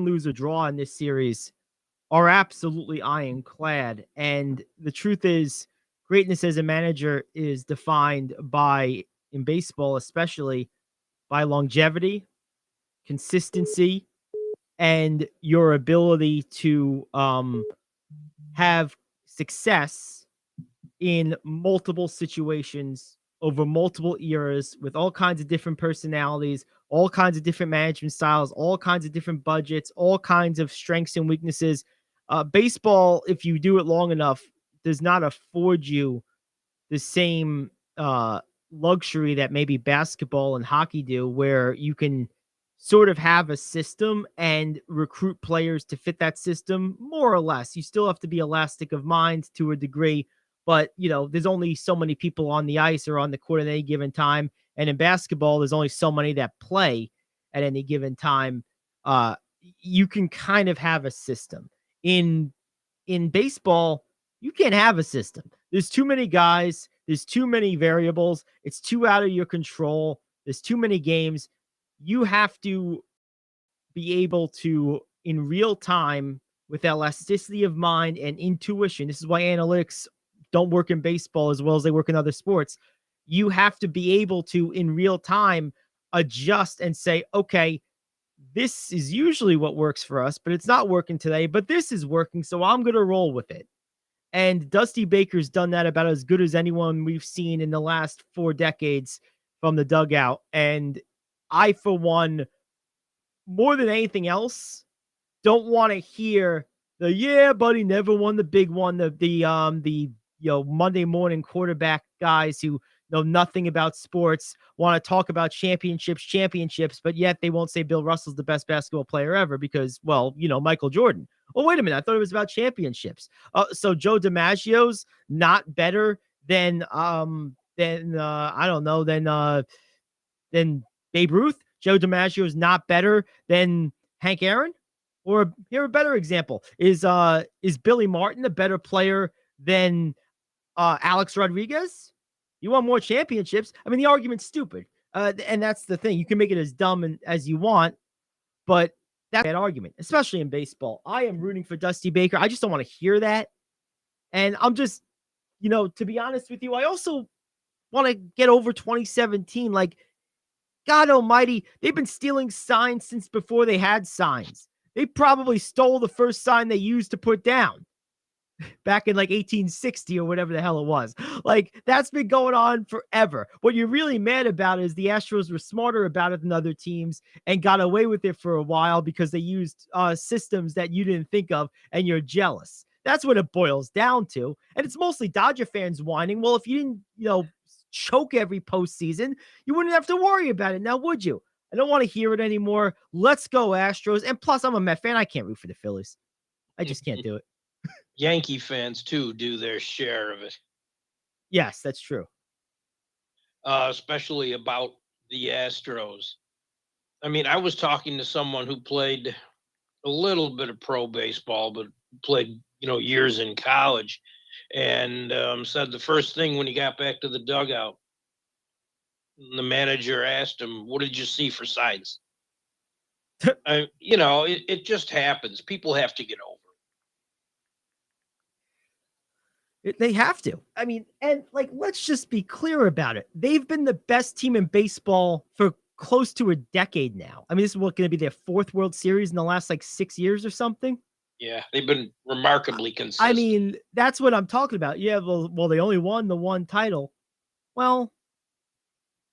lose or draw in this series are absolutely ironclad. And the truth is, greatness as a manager is defined by, in baseball especially, by longevity, consistency, and your ability to have success in multiple situations over multiple eras with all kinds of different personalities, all kinds of different management styles, all kinds of different budgets, all kinds of strengths and weaknesses. Baseball, if you do it long enough, does not afford you the same luxury that maybe basketball and hockey do, where you can sort of have a system and recruit players to fit that system more or less. You still have to be elastic of mind to a degree, but there's only so many people on the ice or on the court at any given time. And in basketball, there's only so many that play at any given time. Uh, you can kind of have a system. In baseball, you can't have a system. There's too many guys. There's too many variables. It's too out of your control. There's too many games. You have to be able to, in real time, with elasticity of mind and intuition. This is why analytics don't work in baseball as well as they work in other sports. You have to be able to, in real time, adjust and say, okay, this is usually what works for us, but it's not working today, but this is working, so I'm going to roll with it. And Dusty Baker's done that about as good as anyone we've seen in the last 4 decades from the dugout. And I, for one, more than anything else, don't want to hear the but he never won the big one, the Monday morning quarterback guys who know nothing about sports, want to talk about championships, but yet they won't say Bill Russell's the best basketball player ever because, Michael Jordan. Oh, wait a minute. I thought it was about championships. So Joe DiMaggio's not better than I don't know, than Babe Ruth. Joe DiMaggio is not better than Hank Aaron. Or here, a better example is Billy Martin a better player than Alex Rodriguez? You want more championships? I mean, the argument's stupid. And that's the thing. You can make it as dumb as you want, but that's a bad argument, especially in baseball. I am rooting for Dusty Baker. I just don't want to hear that. And I'm just, to be honest with you, I also want to get over 2017. Like, God almighty, they've been stealing signs since before they had signs. They probably stole the first sign they used to put down back in like 1860 or whatever the hell it was. Like, that's been going on forever. What you're really mad about is the Astros were smarter about it than other teams and got away with it for a while because they used systems that you didn't think of, and you're jealous. That's what it boils down to. And it's mostly Dodger fans whining. Well, if you didn't, choke every postseason, you wouldn't have to worry about it now, would you? I don't want to hear it anymore. Let's go Astros. And plus, I'm a Met fan. I can't root for the Phillies. I just can't do it. Yankee fans, too, do their share of it. Yes, that's true. Especially about the Astros. I mean, I was talking to someone who played a little bit of pro baseball, but played, years in college, and said the first thing when he got back to the dugout, the manager asked him, "What did you see for signs?" It just happens. People have to get over it. They have to. I mean, and let's just be clear about it. They've been the best team in baseball for close to a decade now. I mean, this is going to be their 4th World Series in the last 6 years or something. Yeah, they've been remarkably consistent. I mean, that's what I'm talking about. Yeah, well, they only won the one title. Well,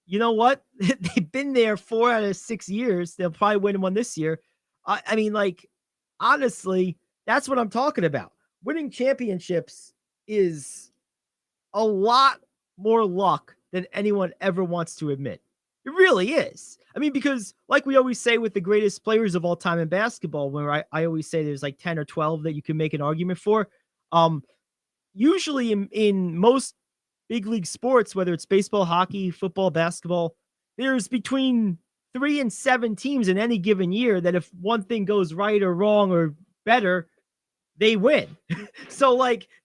you know what? They've been there 4 out of 6 years. They'll probably win one this year. I mean, honestly, that's what I'm talking about. Winning championships is a lot more luck than anyone ever wants to admit. It really is. I mean, because like we always say with the greatest players of all time in basketball, where I always say there's 10 or 12 that you can make an argument for. Usually in most big league sports, whether it's baseball, hockey, football, basketball, there's between 3 and 7 teams in any given year that if one thing goes right or wrong or better, they win. So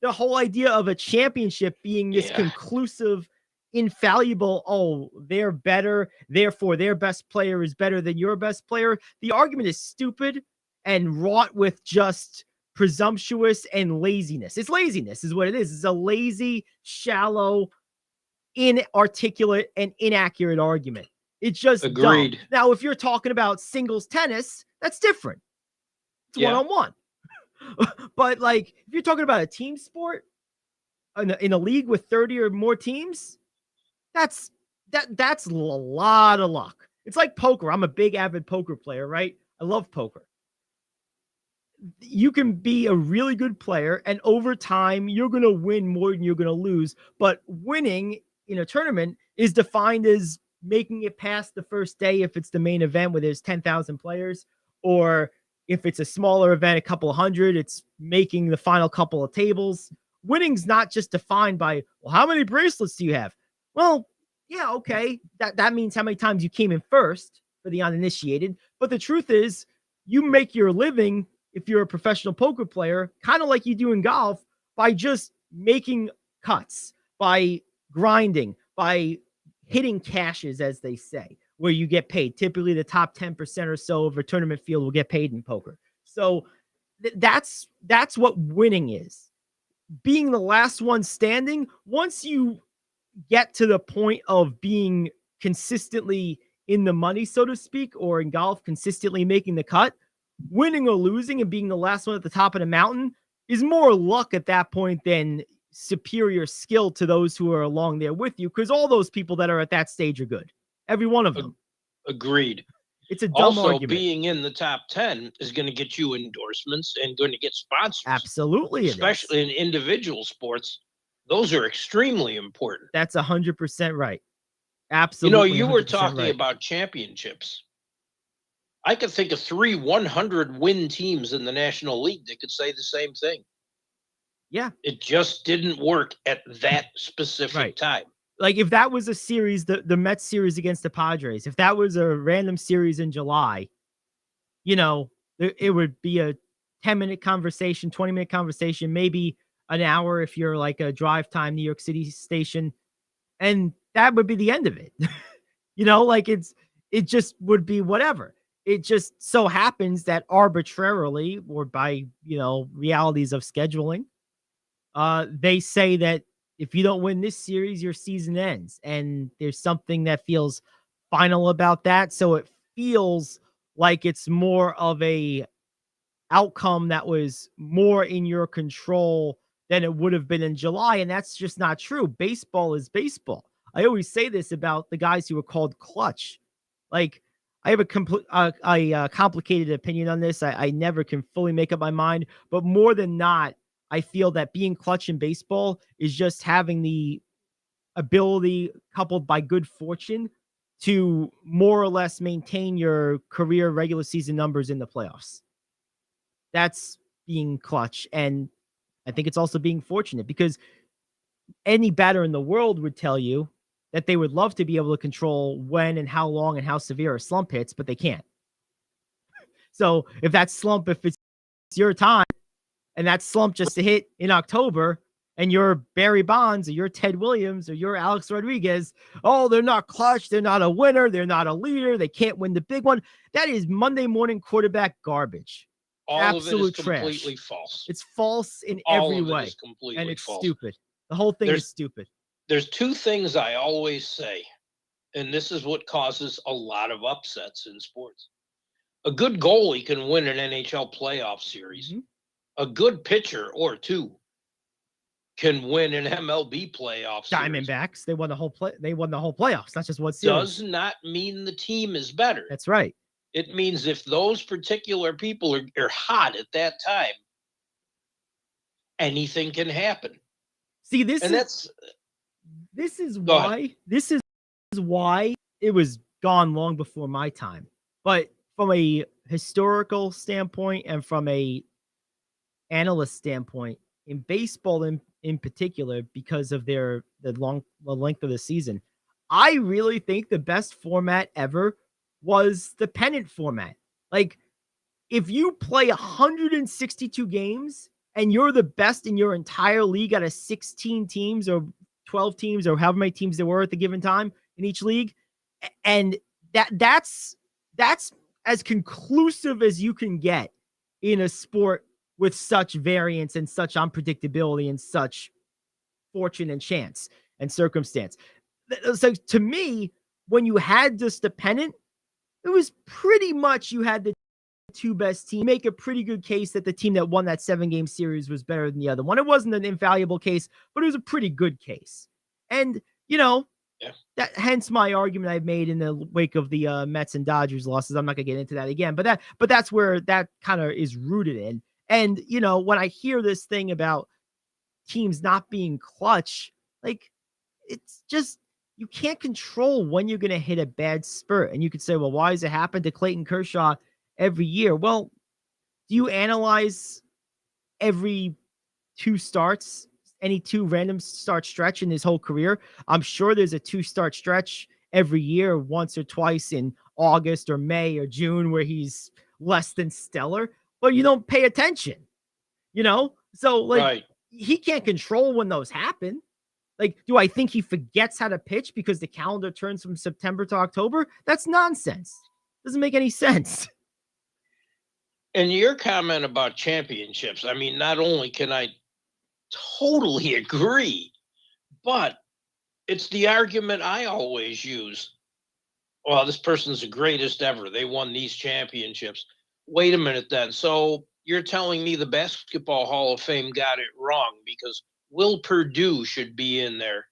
the whole idea of a championship being this conclusive, infallible, they're better, therefore their best player is better than your best player. The argument is stupid and wrought with just presumptuous and laziness. It's laziness is what it is. It's a lazy, shallow, inarticulate, and inaccurate argument. It's just dumb. Agreed. Now, if you're talking about singles tennis, that's different. It's one-on-one. But like if you're talking about a team sport in a league with 30 or more teams, that's a lot of luck. It's like poker. I'm a big avid poker player, right? I love poker. You can be a really good player, and over time, you're going to win more than you're going to lose. But winning in a tournament is defined as making it past the first day if it's the main event where there's 10,000 players, or if it's a smaller event, a couple of hundred, it's making the final couple of tables. Winning's not just defined by, well, how many bracelets do you have? Well, yeah, okay. That means how many times you came in first for the uninitiated. But the truth is, you make your living, if you're a professional poker player, kind of like you do in golf, by just making cuts, by grinding, by hitting cashes, as they say, where you get paid. Typically, the top 10% or so of a tournament field will get paid in poker. So that's what winning is. Being the last one standing, once you get to the point of being consistently in the money, so to speak, or in golf, consistently making the cut, winning or losing and being the last one at the top of the mountain is more luck at that point than superior skill to those who are along there with you, because all those people that are at that stage are good. Every one of them. Agreed. It's a dumb argument. Being in the top 10 is going to get you endorsements and going to get sponsors. Absolutely. Especially in individual sports. Those are extremely important. That's 100% right. Absolutely. You were talking about championships. I could think of 3 100 win teams in the National League that could say the same thing. Yeah. It just didn't work at that specific time. Like if that was a series, the Mets series against the Padres, if that was a random series in July, it would be a 10-minute conversation, 20-minute conversation, maybe an hour if you're like a drive time New York City station. And that would be the end of it. It just would be whatever. It just so happens that arbitrarily or by, realities of scheduling, they say that if you don't win this series, your season ends. And there's something that feels final about that. So it feels like it's more of a outcome that was more in your control than it would have been in July. And that's just not true. Baseball is baseball. I always say this about the guys who are called clutch. Like, I have a complicated opinion on this. I never can fully make up my mind, but more than not, I feel that being clutch in baseball is just having the ability, coupled by good fortune, to more or less maintain your career regular season numbers in the playoffs. That's being clutch. And I think it's also being fortunate, because any batter in the world would tell you that they would love to be able to control when and how long and how severe a slump hits, but they can't. So if it's your time, and that slump just to hit in October, and you're Barry Bonds or you're Ted Williams or you're Alex Rodriguez, they're not clutch, they're not a winner, they're not a leader, they can't win the big one. That is Monday morning quarterback garbage. Absolute trash. Completely false. It's false in every way, and it's false. Stupid. The whole thing is stupid. There's 2 things I always say, and this is what causes a lot of upsets in sports. A good goalie can win an NHL playoff series. Mm-hmm. A good pitcher or 2 can win an MLB playoff series. Diamondbacks, they won the whole playoffs, not just one series. Does not mean the team is better. That's right. It means if those particular people are hot at that time, anything can happen. See, this is why it was gone long before my time. But from a historical standpoint and from a analyst standpoint, in baseball in particular, because of the length of the season, I really think the best format ever was the pennant format. Like, if you play 162 games and you're the best in your entire league out of 16 teams or 12 teams or however many teams there were at the given time in each league, and that's as conclusive as you can get in a sport with such variance and such unpredictability and such fortune and chance and circumstance. So to me, when you had just the pennant, it was pretty much you had the two best teams. Make a pretty good case that the team that won that 7-game series was better than the other one. It wasn't an invaluable case, but it was a pretty good case. And, that hence my argument I've made in the wake of the Mets and Dodgers losses. I'm not gonna get into that again, but that's where that kind of is rooted in. And when I hear this thing about teams not being clutch, like, it's just, you can't control when you're gonna hit a bad spurt. And you could say, well, why does it happen to Clayton Kershaw every year? Well, do you analyze every two starts, any two random start stretch in his whole career? I'm sure there's a 2-start stretch every year, once or twice in August or May or June, where he's less than stellar, but you don't pay attention, So, like, Right. he can't control when those happen. Like, do I think he forgets how to pitch because the calendar turns from September to October? That's nonsense. Doesn't make any sense. And your comment about championships, I mean, not only can I totally agree, but it's the argument I always use. Well, this person's the greatest ever. They won these championships. Wait a minute then. So you're telling me the Basketball Hall of Fame got it wrong because Will Perdue should be in there,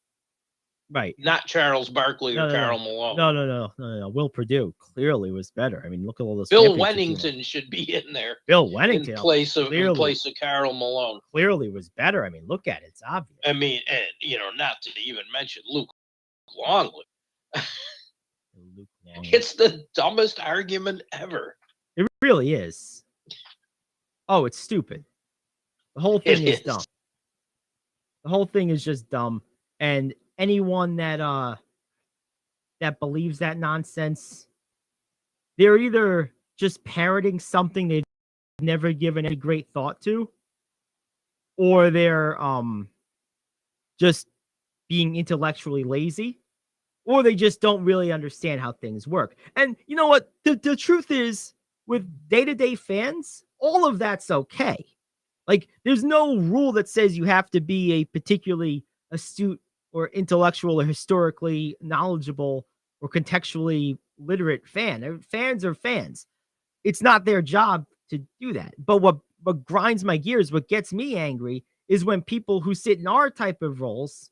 Right. not Charles Barkley or Karl Malone. No. Will Perdue clearly was better. I mean, look at all those. Bill Wennington should be in there. Bill Wennington in place of Karl Malone. Clearly was better. I mean, look at it. It's obvious. I mean, and not to even mention Luke Longley. It's the dumbest argument ever. It really is. Oh, it's stupid. The whole thing is dumb. The whole thing is just dumb. And anyone that believes that nonsense, they're either just parroting something they've never given any great thought to, or they're just being intellectually lazy, or they just don't really understand how things work. And you know what? The truth is, with day-to-day fans, all of that's okay. Like, there's no rule that says you have to be a particularly astute or intellectual or historically knowledgeable or contextually literate fan. Fans are fans. It's not their job to do that. But what grinds my gears, what gets me angry, is when people who sit in our type of roles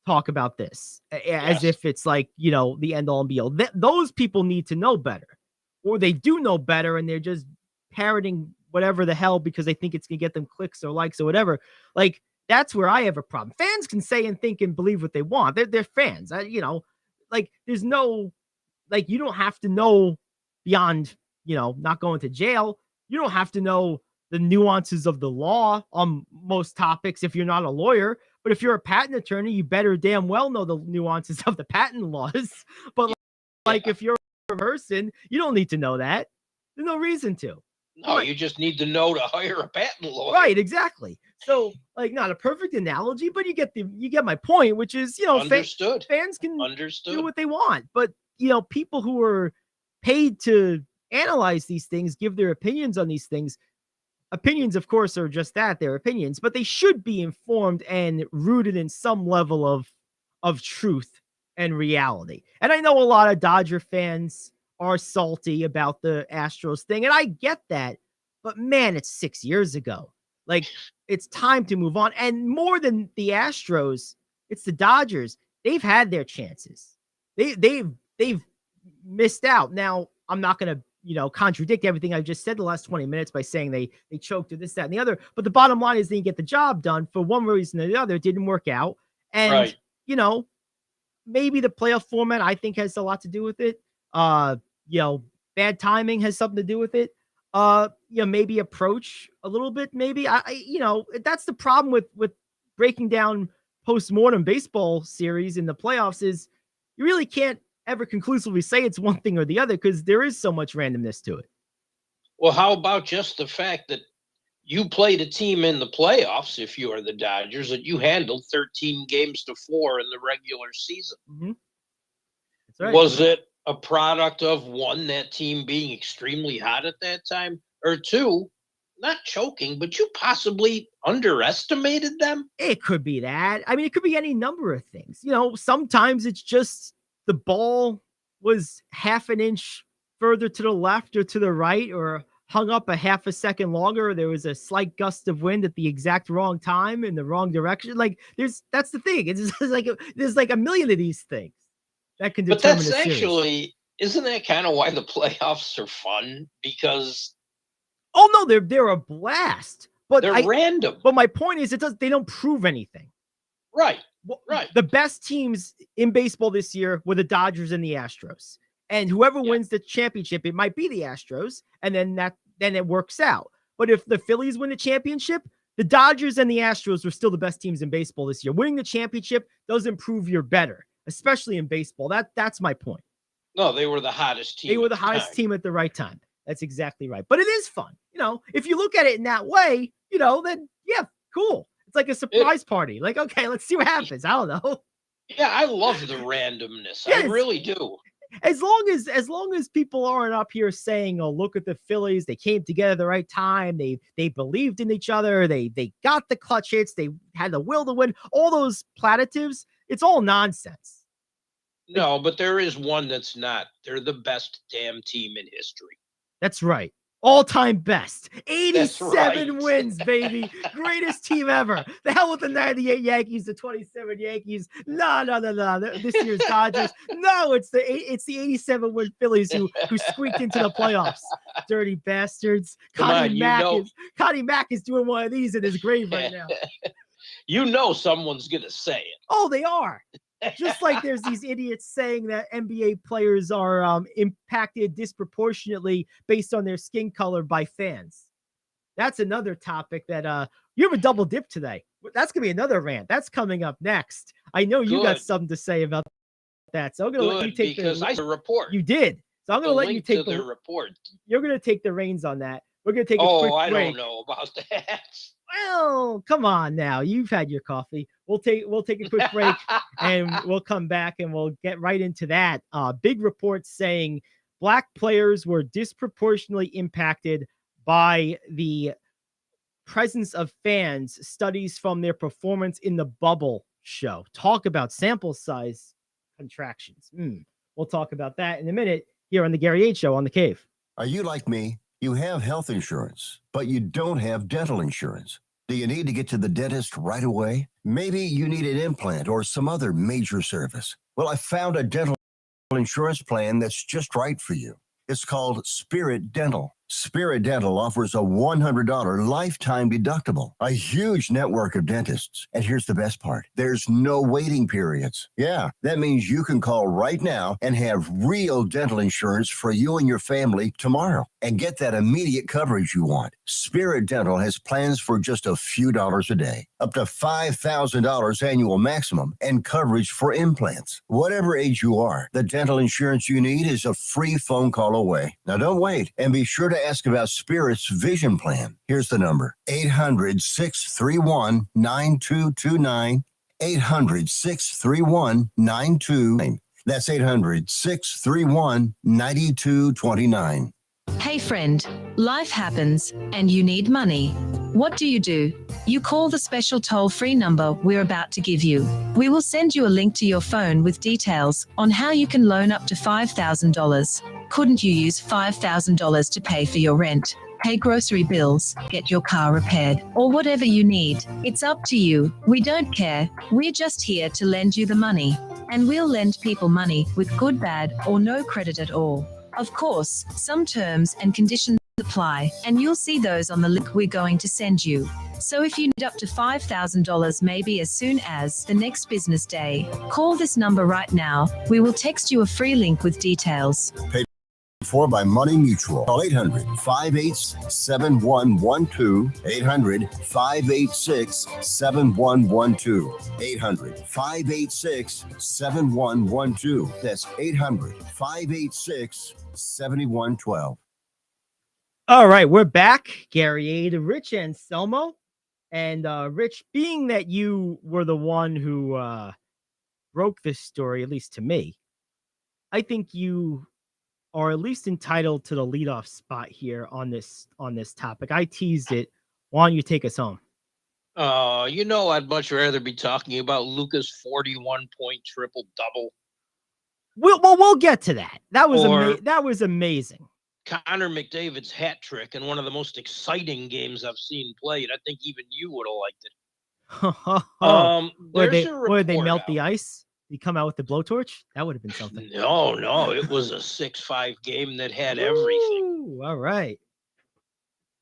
talk about this as if it's like, the end all and be all. Those people need to know better, or they do know better and they're just parroting whatever the hell because they think it's gonna get them clicks or likes or whatever. Like, that's where I have a problem. Fans can say and think and believe what they want. They're fans. Like, there's no, like, you don't have to know beyond, not going to jail. You don't have to know the nuances of the law on most topics if you're not a lawyer. But if you're a patent attorney, you better damn well know the nuances of the patent laws. But like, if you're a person, you don't need to know that. There's no reason to. No, you just need to know to hire a patent lawyer. Right, exactly. So, like, not a perfect analogy, but you get my point, which is, Understood. Fans can do what they want. But, people who are paid to analyze these things, give their opinions on these things. Opinions, of course, are just that, they're opinions, but they should be informed and rooted in some level of truth and reality. And I know a lot of Dodger fans are salty about the Astros thing, and I get that, but man, it's 6 years ago. Like, it's time to move on. And more than the Astros, it's the Dodgers. They've had their chances. They've missed out. Now, I'm not going to, contradict everything I've just said the last 20 minutes by saying they choked or this, that, and the other. But the bottom line is they didn't get the job done for one reason or the other. It didn't work out. And, right. Maybe the playoff format, I think, has a lot to do with it. Bad timing has something to do with it. Maybe approach a little bit. Maybe that's the problem with breaking down post-mortem baseball series in the playoffs is you really can't ever conclusively say it's one thing or the other because there is so much randomness to it. Well, how about just the fact that you played a team in the playoffs, if you are the Dodgers, that you handled 13 games to 4 in the regular season? Mm-hmm. That's right. Was it a product of, one, that team being extremely hot at that time, or two, not choking, but you possibly underestimated them? It could be that. I mean, it could be any number of things. Sometimes it's just the ball was half an inch further to the left or to the right, or hung up a half a second longer. There was a slight gust of wind at the exact wrong time in the wrong direction. Like that's the thing. It's just like there's like a million of these things that can But determine that's a series. actually, isn't that kind of why the playoffs are fun? Because Oh no, they're a blast. But they're random. But my point is, they don't prove anything. Right. Well, Right. the best teams in baseball this year were the Dodgers and the Astros. And whoever wins the championship, it might be the Astros, and then it works out. But if the Phillies win the championship, the Dodgers and the Astros were still the best teams in baseball this year. Winning the championship doesn't prove you're better, especially in baseball. That's my point. No, they were the hottest team. They were the hottest team at the right time. That's exactly right. But it is fun. If you look at it in that way, then yeah, cool. It's like a surprise party. Like, okay, let's see what happens. I don't know. Yeah, I love the randomness. Yes. I really do. As long as people aren't up here saying, "Oh, look at the Phillies. They came together at the right time. They believed in each other. They got the clutch hits. They had the will to win." All those platitudes, it's all nonsense. No, but there is one that's not. They're the best damn team in history. That's right. All-time best. 87 right. wins, baby. Greatest team ever. The hell with the 98 Yankees, the 27 Yankees. No. This year's Dodgers. No, it's the 87 win Phillies who squeaked into the playoffs. Dirty bastards. Connie Mack is doing one of these in his grave right now. Someone's going to say it. Oh, they are. Just like there's these idiots saying that NBA players are impacted disproportionately based on their skin color by fans. That's another topic that you have a double dip today. That's going to be another rant. That's coming up next. I know you got something to say about that. So I'm going to let you take because I saw the report. You did. So I'm going to let you take the report. You're going to take the reins on that. We're going to take a quick break. I don't know about that. Well, come on now. You've had your coffee. We'll take a quick break and we'll come back and we'll get right into that. Big reports saying Black players were disproportionately impacted by the presence of fans. Studies from their performance in the bubble show. Talk about sample size contractions. We'll talk about that in a minute here on the Gary Ayd Show on The Cave. Are you like me? You have health insurance, but you don't have dental insurance. Do you need to get to the dentist right away? Maybe you need an implant or some other major service. Well, I found a dental insurance plan that's just right for you. It's called Spirit Dental. Spirit Dental offers a $100 lifetime deductible, a huge network of dentists. And here's the best part. There's no waiting periods. Yeah, that means you can call right now and have real dental insurance for you and your family tomorrow and get that immediate coverage you want. Spirit Dental has plans for just a few dollars a day, up to $5,000 annual maximum, and coverage for implants. Whatever age you are, the dental insurance you need is a free phone call away. Now don't wait, and be sure to ask about Spirit's vision plan. Here's the number: 800-631-9229. 800-631-9229. That's 800-631-9229. Hey friend, life happens and you need money. What do? You call the special toll-free number we're about to give you. We will send you a link to your phone with details on how you can loan up to $5,000. Couldn't you use $5,000 to pay for your rent, pay grocery bills, get your car repaired, or whatever you need? It's up to you. We don't care. We're just here to lend you the money. And we'll lend people money with good, bad, or no credit at all. Of course, some terms and conditions apply, and you'll see those on the link we're going to send you. So if you need up to $5,000 maybe as soon as the next business day, call this number right now. We will text you a free link with details. Paid for by Money Mutual. Call 800-586-7112. 800-586-7112. 800-586-7112. That's 800-586-7112. All right, we're back. Gary Ayd, Rich Anselmo. And Rich, being that you were the one who broke this story, at least to me, I think you are at least entitled to the leadoff spot here on this topic. I teased it. Why don't you take us home? I'd much rather be talking about Luka's 41-point triple-double. We'll get to that. That was Or- that was amazing. Connor McDavid's hat trick in one of the most exciting games I've seen played. I think even you would have liked it. There's a Where they report melt out. the ice? You come out with the blowtorch? That would have been something. No, it was a 6-5 game that had everything, Ooh, all right.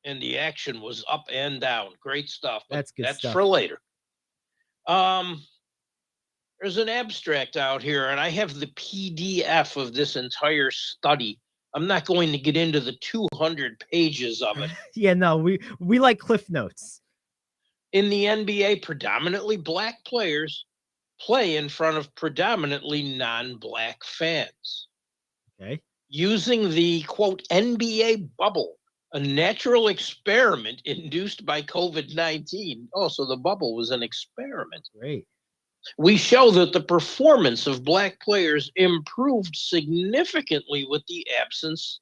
and the action was up and down. Great stuff. But That's good that's stuff. for later. There's an abstract out here, and I have the PDF of this entire study. I'm not going to get into the 200 pages of it. Yeah, no, we like cliff notes. In the NBA, predominantly black players play in front of predominantly non-black fans. Okay. Using the, quote, NBA bubble, a natural experiment induced by COVID-19. Oh, so the bubble was an experiment. Great. We show that the performance of black players improved significantly with the absence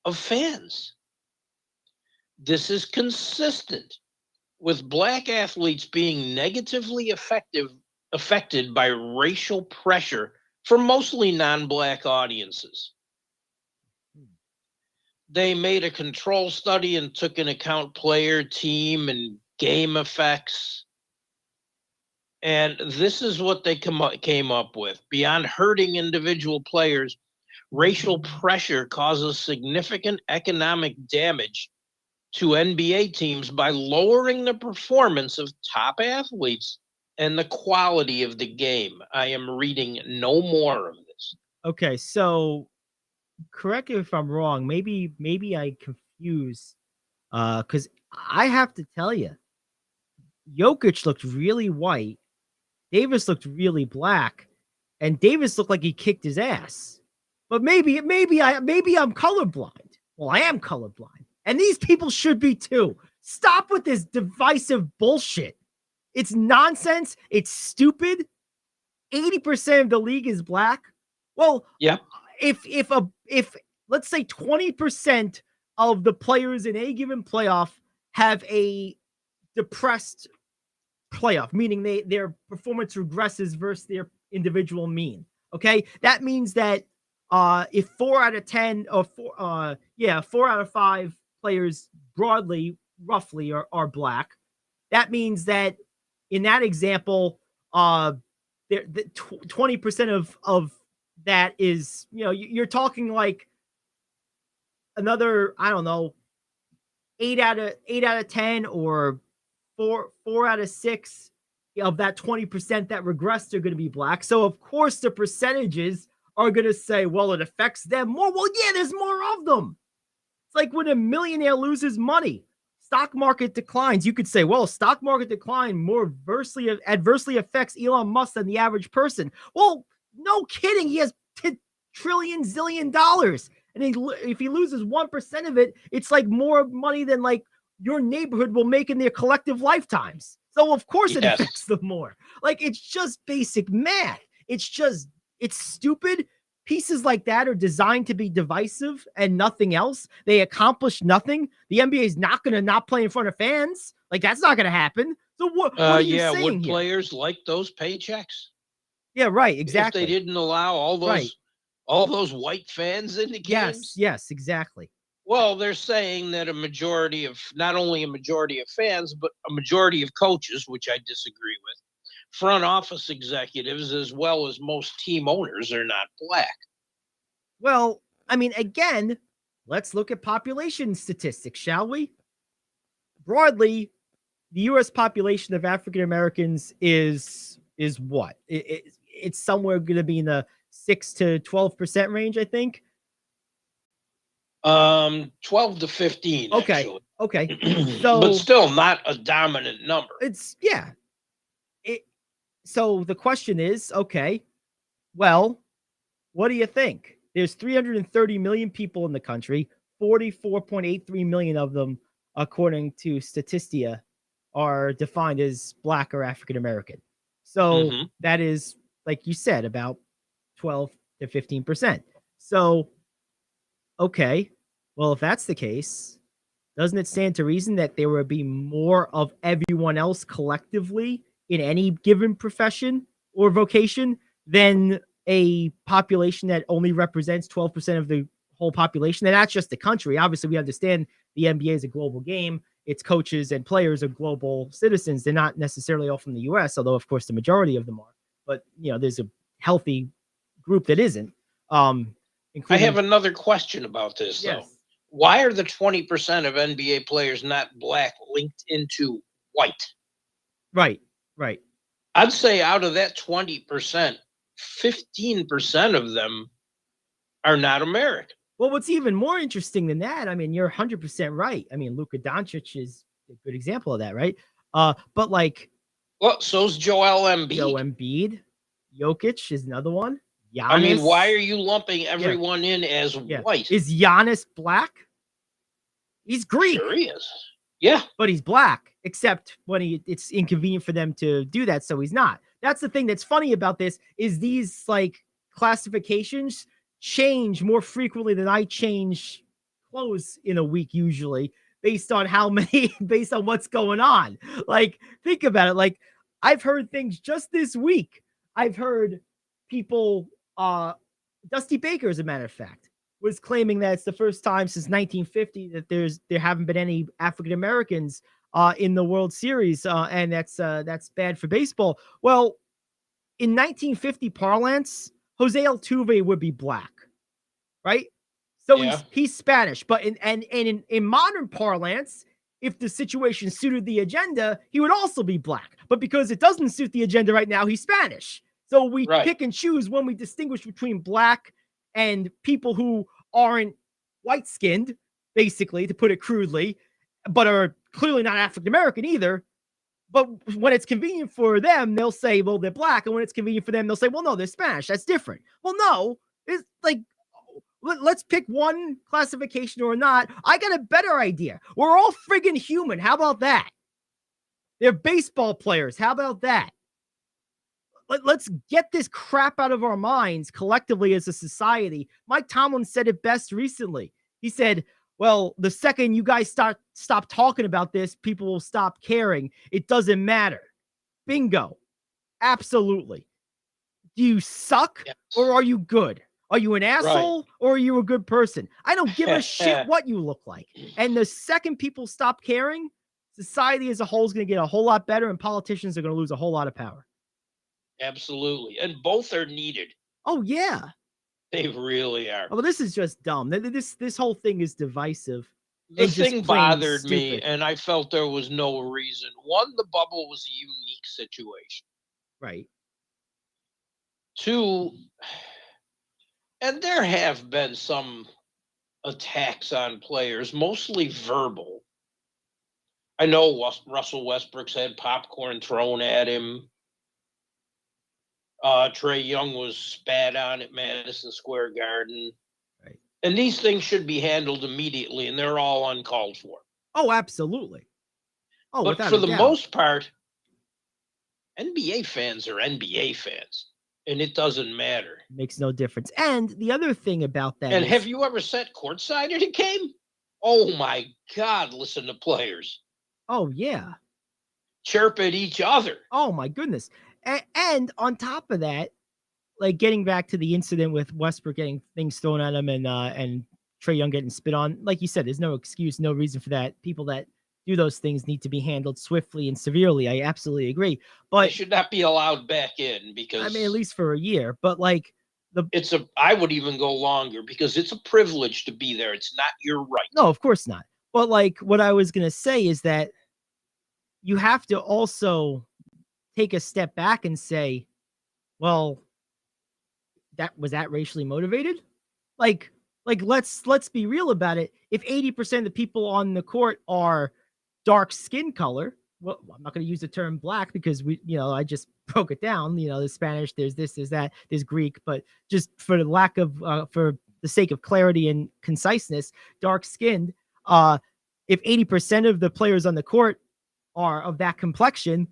of fans. This is consistent with black athletes being negatively affected by racial pressure for mostly non-black audiences. They made a control study and took into account player, team, and game effects. And this is what they came up with. Beyond hurting individual players, racial pressure causes significant economic damage to NBA teams by lowering the performance of top athletes and the quality of the game. I am reading no more of this. Okay, so correct me if I'm wrong. Maybe I confuse because I have to tell you, Jokic looked really white, Davis looked really black, and Davis looked like he kicked his ass. But maybe I'm colorblind. Well, I am colorblind, and these people should be too. Stop with this divisive bullshit. It's nonsense. It's stupid. 80% of the league is black. Well, Yep. If let's say 20% of the players in a given playoff have a depressed playoff, meaning their performance regresses versus their individual mean. Okay, that means that if 4 out of 10 or 4 out of 5 players broadly, roughly are black, that means that in that example, the 20% of that is, you're talking like another, I don't know, 8 out of 10 or 4 out of 6 of that 20% that regressed are going to be black. So of course the percentages are going to say, well, it affects them more. Well, yeah, there's more of them. It's like when a millionaire loses money, stock market declines. You could say, well, stock market decline more adversely affects Elon Musk than the average person. Well, no kidding. He has zillion dollars. And if he loses 1% of it, it's like more money than like your neighborhood will make in their collective lifetimes. So of course it affects them more. Like, it's just basic math. It's stupid. Pieces like that are designed to be divisive and nothing else. They accomplish nothing. The NBA is not going to not play in front of fans. Like, that's not going to happen. So what are you saying would here? Players like those paychecks? Yeah, right. Exactly. If they didn't allow all those white fans in the games? Yes, exactly. Well, they're saying that not only a majority of fans, but a majority of coaches, which I disagree with, front office executives, as well as most team owners, are not black. Well, I mean, again, let's look at population statistics, shall we? Broadly, the U.S. population of African Americans is what? It's somewhere going to be in the 6 to 12% range, I think. 12 to 15. Okay. Actually. Okay. So, but still not a dominant number. So the question is, okay, well, what do you think? There's 330 million people in the country. 44.83 million of them, according to Statista, are defined as black or African American. So that is, like you said, about 12 to 15%. So, okay, well, if that's the case, doesn't it stand to reason that there would be more of everyone else collectively in any given profession or vocation than a population that only represents 12% of the whole population? And that's just the country. Obviously, we understand the NBA is a global game. Its coaches and players are global citizens. They're not necessarily all from the US, although, of course, the majority of them are. But, there's a healthy group that isn't. I have another question about this, though. Yes. Why are the 20% of NBA players not black linked into white? Right. I'd say out of that 20%, 15% of them are not American. Well, what's even more interesting than that, I mean, you're 100% right. I mean, Luka Doncic is a good example of that, right? But like, Well, so's Joel Embiid. Joe Embiid, Jokic is another one. Giannis. I mean, why are you lumping everyone in as white? Is Giannis black? He's Greek. Sure he is. Yeah. But he's black, except when it's inconvenient for them to do that, so he's not. That's the thing that's funny about this, is these like classifications change more frequently than I change clothes in a week usually, based on based on what's going on. Like, think about it. Like, I've heard things just this week. I've heard people, Dusty Baker, as a matter of fact, was claiming that it's the first time since 1950 that there haven't been any African Americans in the World Series, and that's bad for baseball. Well, in 1950 parlance, Jose Altuve would be black, right? So he's Spanish, but in modern parlance, if the situation suited the agenda, he would also be black. But because it doesn't suit the agenda right now, he's Spanish. So we pick and choose when we distinguish between black and people who aren't white-skinned, basically, to put it crudely, but are clearly not African-American either. But when it's convenient for them, they'll say, well, they're black. And when it's convenient for them, they'll say, well, no, they're Spanish. That's different. Well, no, it's like, let's pick one classification or not. I got a better idea. We're all friggin' human. How about that? They're baseball players. How about that? Let's get this crap out of our minds collectively as a society. Mike Tomlin said it best recently. He said, well, the second you guys stop talking about this, people will stop caring. It doesn't matter. Bingo. Absolutely. Do you suck or are you good? Are you an asshole or are you a good person? I don't give a shit what you look like. And the second people stop caring, society as a whole is going to get a whole lot better and politicians are going to lose a whole lot of power. Absolutely. And both are needed. Oh, yeah. They really are. Oh, well, this is just dumb. This whole thing is divisive. The thing bothered me, and I felt there was no reason. One, the bubble was a unique situation. Right. Two, and there have been some attacks on players, mostly verbal. I know Russell Westbrook's had popcorn thrown at him. Trae Young was spat on at Madison Square Garden. Right. And these things should be handled immediately, and they're all uncalled for. Oh, absolutely. Oh, but for the most part, NBA fans are NBA fans, and it doesn't matter. It makes no difference. And the other thing about that have you ever sat courtside at a game? Oh, my God, listen to players. Oh, yeah. Chirp at each other. Oh, my goodness. And on top of that, like getting back to the incident with Westbrook getting things thrown at him and Trae Young getting spit on, like you said, there's no excuse, no reason for that. People that do those things need to be handled swiftly and severely. I absolutely agree. But they should not be allowed back in because I mean, at least for a year. But like I would even go longer because it's a privilege to be there. It's not your right. No, of course not. But like what I was gonna say is that you have to also take a step back and say, well, was that racially motivated? Like let's be real about it. If 80% of the people on the court are dark skin color, well, I'm not going to use the term black because I just broke it down. There's Spanish, there's this, there's that, there's Greek, but just for the sake of clarity and conciseness, dark skinned, if 80% of the players on the court are of that complexion,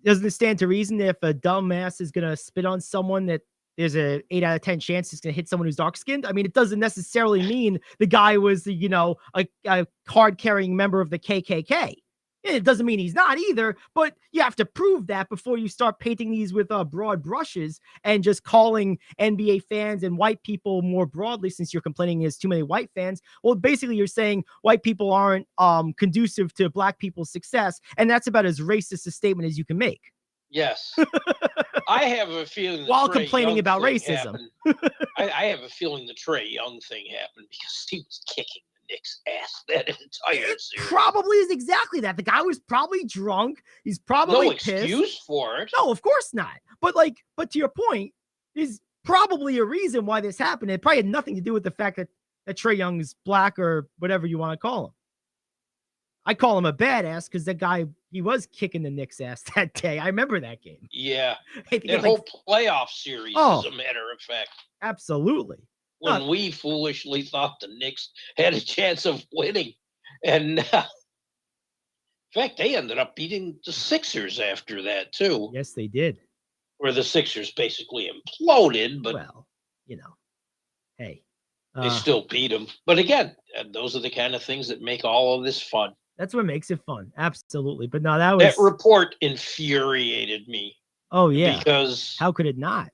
doesn't it stand to reason that if a dumbass is going to spit on someone that there's a 8 out of 10 chance it's going to hit someone who's dark skinned. I mean, it doesn't necessarily mean the guy was, a card carrying member of the KKK. It doesn't mean he's not either, but you have to prove that before you start painting these with broad brushes and just calling NBA fans and white people more broadly, since you're complaining there's too many white fans. Well, basically you're saying white people aren't conducive to black people's success, and that's about as racist a statement as you can make. Yes. I have a feeling while complaining about racism. I have a feeling the Trae Young thing happened because he was kicking Knicks' ass that entire series. Probably is exactly that. The guy was probably drunk. He's probably no pissed. Excuse for it. No, of course not. But to your point, there's probably a reason why this happened. It probably had nothing to do with the fact that Trae Young is black or whatever you want to call him. I call him a badass because that guy, he was kicking the Knicks' ass that day. I remember that game. Yeah. That whole playoff series, as a matter of fact. Absolutely. When we foolishly thought the Knicks had a chance of winning. And in fact, they ended up beating the Sixers after that, too. Yes, they did. Where the Sixers basically imploded, but well, hey. They still beat them. But again, those are the kind of things that make all of this fun. That's what makes it fun. Absolutely. But no, that report infuriated me. Oh, yeah. Because how could it not?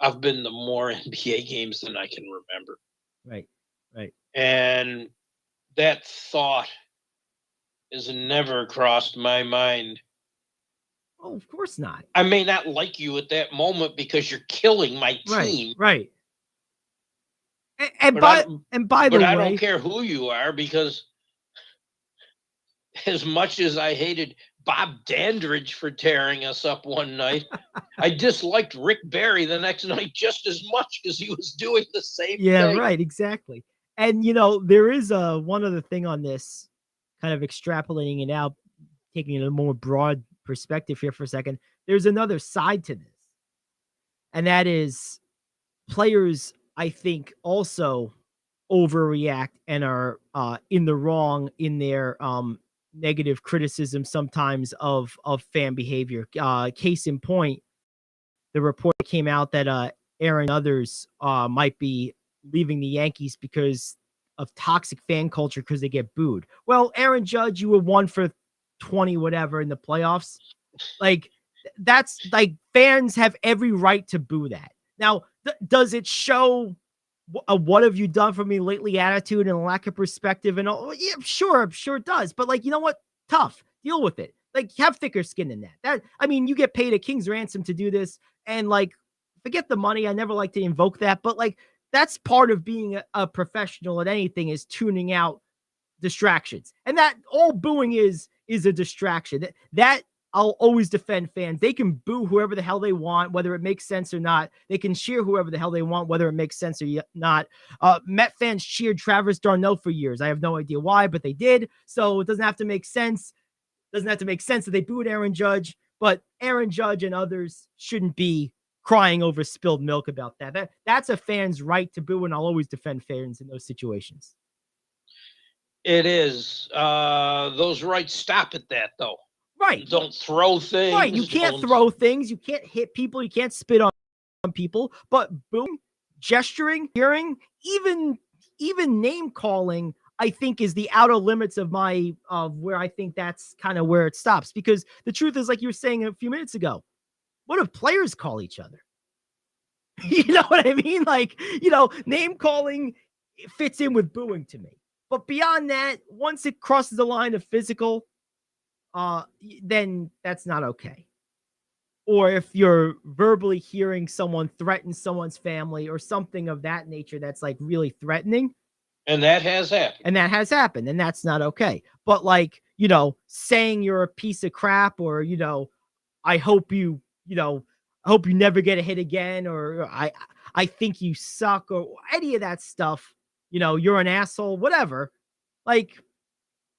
I've been to more NBA games than I can remember. Right. And that thought has never crossed my mind. Oh, of course not. I may not like you at that moment because you're killing my team. Right. And by the way, I don't care who you are, because as much as I hated Bob Dandridge for tearing us up one night, I disliked Rick Barry the next night just as much because he was doing the same thing. Yeah, right, exactly. And there is one other thing on this, kind of extrapolating it out, taking a more broad perspective here for a second. There's another side to this, and that is players, I think, also overreact and are in the wrong in their negative criticism sometimes of fan behavior. Case in point, the report came out that Aaron others might be leaving the Yankees because of toxic fan culture because they get booed. Well, Aaron Judge, you were 1 for 20 whatever in the playoffs. That's fans have every right to boo that. Now, does it show what have you done for me lately attitude and lack of perspective and all? Yeah, sure it does. But you know what? Tough. Deal with it. Have thicker skin than that. You get paid a king's ransom to do this, and forget the money. I never like to invoke that, but that's part of being a professional at anything, is tuning out distractions. And that all booing is a distraction. That I'll always defend fans. They can boo whoever the hell they want, whether it makes sense or not. They can cheer whoever the hell they want, whether it makes sense or not. Met fans cheered Travis d'Arnaud for years. I have no idea why, but they did. So it doesn't have to make sense. Doesn't have to make sense that they booed Aaron Judge, but Aaron Judge and others shouldn't be crying over spilled milk about that. That's a fan's right to boo, and I'll always defend fans in those situations. It is. Those rights stop at that, though. Right. Don't throw things. Right. You can't throw things. You can't hit people. You can't spit on people. But boom, gesturing, hearing, even name calling, I think, is the outer limits of where I think that's kind of where it stops. Because the truth is, like you were saying a few minutes ago, what if players call each other? You know what I mean? Name calling fits in with booing to me. But beyond that, once it crosses the line of physical, then that's not okay. Or if you're verbally hearing someone threaten someone's family or something of that nature, that's really threatening. And that has happened. And that's not okay. But saying you're a piece of crap, or, I hope you never get a hit again, or I think you suck, or any of that stuff, you're an asshole, whatever.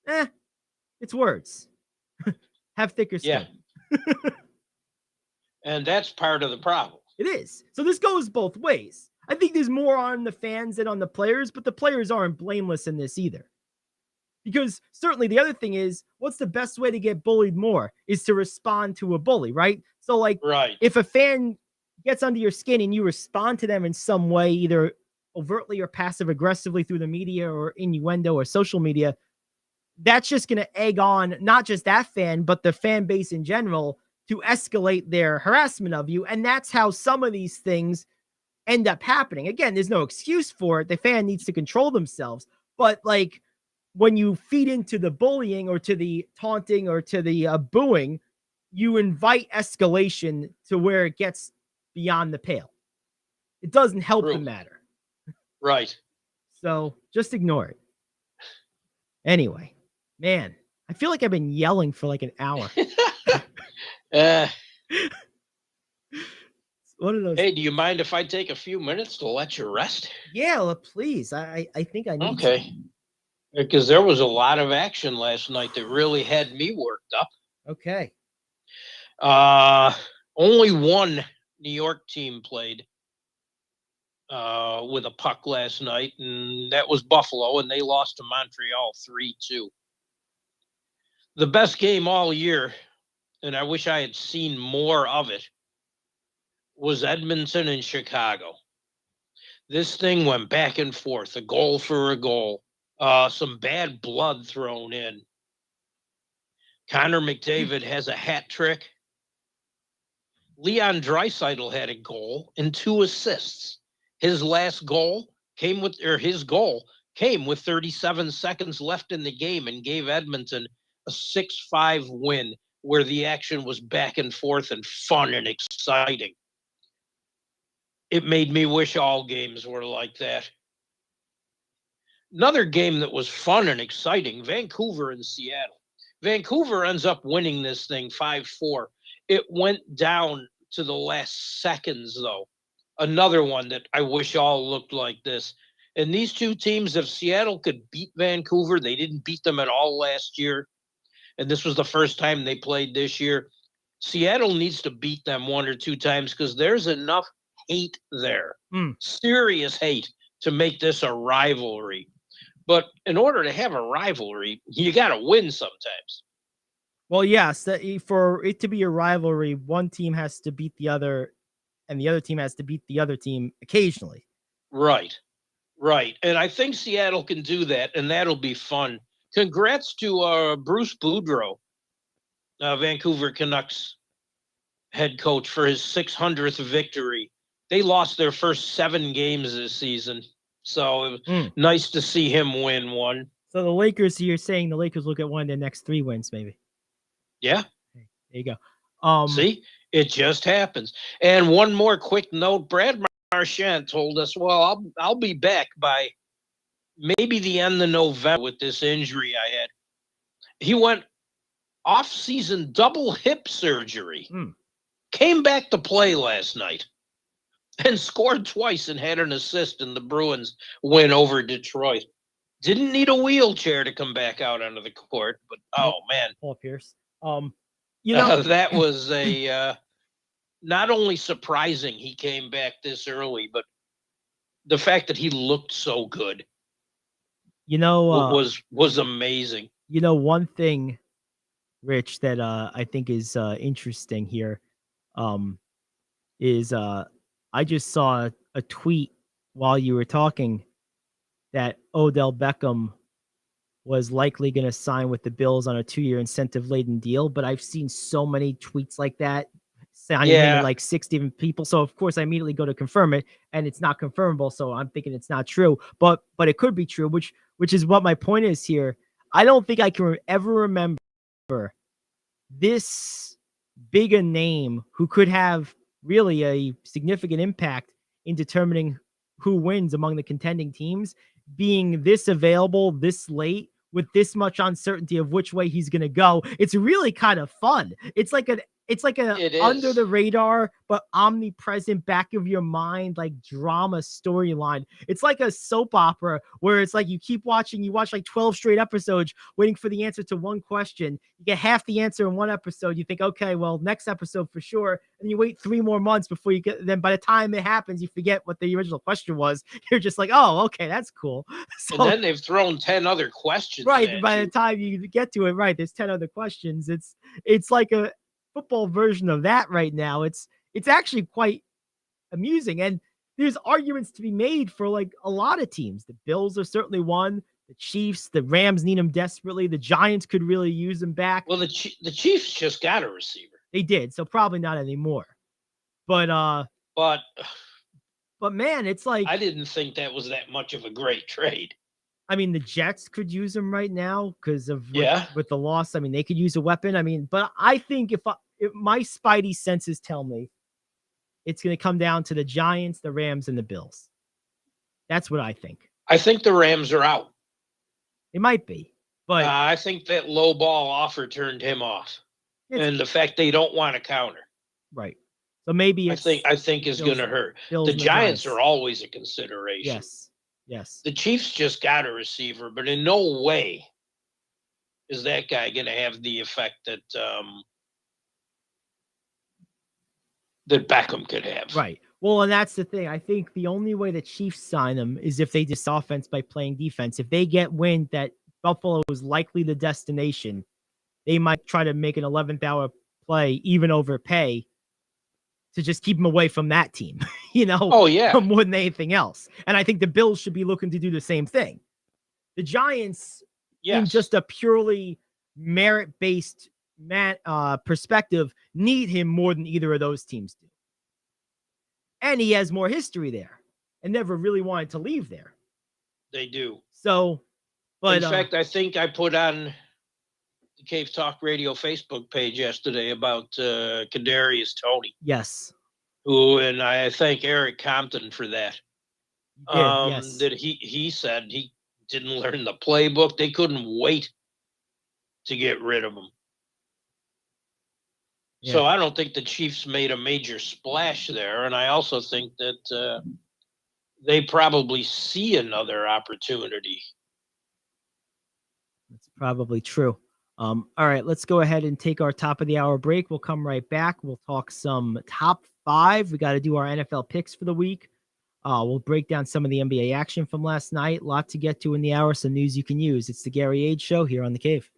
It's words. Have thicker skin. Yeah. And that's part of the problem. It is. So this goes both ways. I think there's more on the fans than on the players, but the players aren't blameless in this either. Because certainly the other thing is, what's the best way to get bullied more is to respond to a bully, right? So right. If a fan gets under your skin and you respond to them in some way, either overtly or passive aggressively through the media or innuendo or social media, that's just going to egg on not just that fan, but the fan base in general to escalate their harassment of you. And that's how some of these things end up happening. Again, there's no excuse for it. The fan needs to control themselves. But like when you feed into the bullying or to the taunting or to the booing, you invite escalation to where it gets beyond the pale. It doesn't help the matter. Right. So just ignore it. Anyway, man, I feel like I've been yelling for like an hour. One of those. Hey, do you mind if I take a few minutes to let you rest? Yeah, please. I think I need Okay. Because there was a lot of action last night that really had me worked up. Okay. Only one New York team played with a puck last night, and that was Buffalo, and they lost to Montreal 3-2. The best game all year, and I wish I had seen more of it, was Edmonton and Chicago. This thing went back and forth, a goal for a goal, some bad blood thrown in. Connor McDavid has a hat trick. Leon Draisaitl had a goal and 2 assists. His goal came with 37 seconds left in the game and gave Edmonton a 6-5 win where the action was back and forth and fun and exciting. It made me wish all games were like that. Another game that was fun and exciting, Vancouver and Seattle. Vancouver ends up winning this thing 5-4. It went down to the last seconds, though. Another one that I wish all looked like this. And these two teams, if Seattle could beat Vancouver, they didn't beat them at all last year. And this was the first time they played this year. Seattle needs to beat them 1 or 2 times because there's enough hate there. Serious hate to make this a rivalry. But in order to have a rivalry, you got to win sometimes. Well, yes, for it to be a rivalry, one team has to beat the other, and the other team has to beat the other team occasionally. Right. And I think Seattle can do that, and that'll be fun. Congrats to Bruce Boudreau, Vancouver Canucks head coach, for his 600th victory. They lost their first 7 games this season, so it was nice to see him win one. So the Lakers, you're saying the Lakers will get one of their next 3 wins, maybe? Yeah. There you go. See, it just happens. And one more quick note: Brad Marchand told us, "Well, I'll be back by maybe the end of November with this injury I had." He went off-season double hip surgery, came back to play last night, and scored twice and had an assist in the Bruins win over Detroit. Didn't need a wheelchair to come back out onto the court, but oh man, Paul Pierce. that was a not only surprising he came back this early, but the fact that he looked so good, was amazing. One thing, Rich, that I think is interesting here, is I just saw a tweet while you were talking that Odell Beckham was likely going to sign with the Bills on a 2-year incentive-laden deal, but I've seen so many tweets like that signing him to like 6 different people. So of course I immediately go to confirm it, and it's not confirmable. So I'm thinking it's not true, but it could be true, which is what my point is here. I don't think I can ever remember this big a name who could have really a significant impact in determining who wins among the contending teams being this available this late with this much uncertainty of which way he's going to go. It's really kind of fun. It's like a under the radar but omnipresent back of your mind like drama storyline. It's like a soap opera where it's like you watch like 12 straight episodes waiting for the answer to one question. You get half the answer in one episode. You think, okay, well, next episode for sure. And you wait 3 more months before you get, then by the time it happens, you forget what the original question was. You're just like, oh, okay, that's cool. So, and then they've thrown 10 other questions. Right. By the time you get to it, right, there's 10 other questions. It's like a football version of that right now. It's actually quite amusing. And there's arguments to be made for like a lot of teams. The Bills are certainly one. The Chiefs, the Rams need him desperately. The Giants could really use him back. Well, the Chiefs just got a receiver. They did, so probably not anymore. But man, it's like I didn't think that was that much of a great trade. I mean, the Jets could use him right now because of with the loss. I mean, they could use a weapon. I mean, but I think if my spidey senses tell me it's going to come down to the Giants, the Rams, and the Bills. That's what I think. I think the Rams are out. It might be, but I think that low ball offer turned him off, and the fact they don't want to counter. Right. So maybe I think is going to hurt. The Giants are always a consideration. Yes. Yes. The Chiefs just got a receiver, but in no way is that guy going to have the effect that that Beckham could have. Right. Well, and that's the thing. I think the only way the Chiefs sign him is if they just offense by playing defense. If they get wind that Buffalo is likely the destination, they might try to make an 11th hour play, even over pay, to just keep him away from that team, Oh, yeah. more than anything else. And I think the Bills should be looking to do the same thing. The Giants, in just a purely merit-based perspective, need him more than either of those teams do. And he has more history there and never really wanted to leave there. They do. So, but in fact, I think I put on the Cave Talk Radio Facebook page yesterday about Kadarius Toney. Yes. And I thank Eric Compton for that. Yes. That he said he didn't learn the playbook. They couldn't wait to get rid of him. Yeah. So I don't think the Chiefs made a major splash there. And I also think that they probably see another opportunity. That's probably true. All right, let's go ahead and take our top of the hour break. We'll come right back. We'll talk some top 5. We got to do our NFL picks for the week. We'll break down some of the NBA action from last night. A lot to get to in the hour, some news you can use. It's the Gary Ayd Show here on The Cave.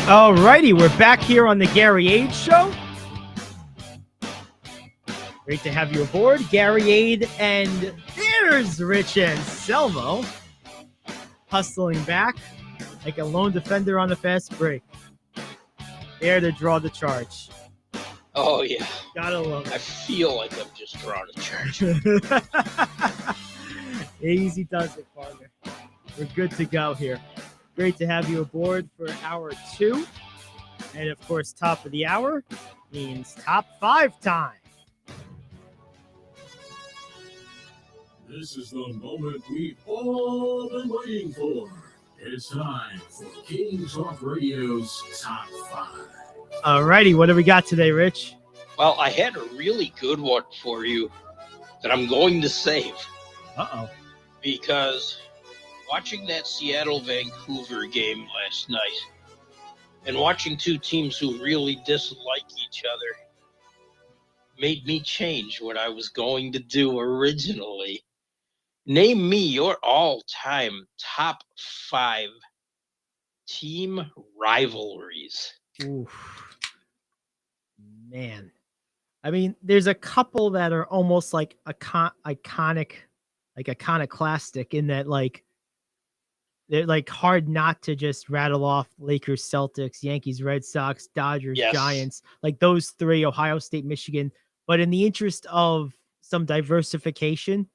All righty, we're back here on the Gary Ayd Show. Great to have you aboard, Gary Ayd, and there's Rich Anselmo hustling back like a lone defender on a fast break. There to draw the charge. Oh, yeah. Gotta love I it. feel like I'm just drawing a charge. Easy does it, partner. We're good to go here. Great to have you aboard for hour 2. And of course, top of the hour means top 5 time. This is the moment we've all been waiting for. It's time for King Talk Radio's Top 5. All righty, what do we got today, Rich? Well, I had a really good one for you that I'm going to save. Uh-oh. Because watching that Seattle-Vancouver game last night and watching two teams who really dislike each other made me change what I was going to do originally. Name me your all-time top 5 team rivalries. Oof. Man. I mean, there's a couple that are almost like iconic, like iconoclastic in that, like, they're like hard not to just rattle off Lakers, Celtics, Yankees, Red Sox, Dodgers, Yes. Giants, like those 3, Ohio State, Michigan. But in the interest of some diversification,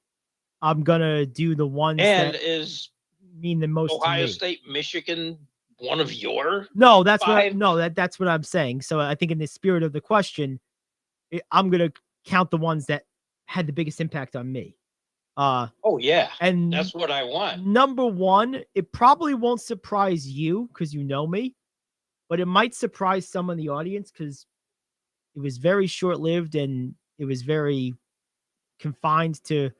I'm gonna do the ones And that is mean the most to Ohio me. State, Michigan one of your? No, that's what 5? that's what I'm saying. So I think in the spirit of the question, I'm gonna count the ones that had the biggest impact on me. Oh, yeah. And That's what I want. number 1, it probably won't surprise you because you know me, but it might surprise some in the audience because it was very short-lived and it was very confined to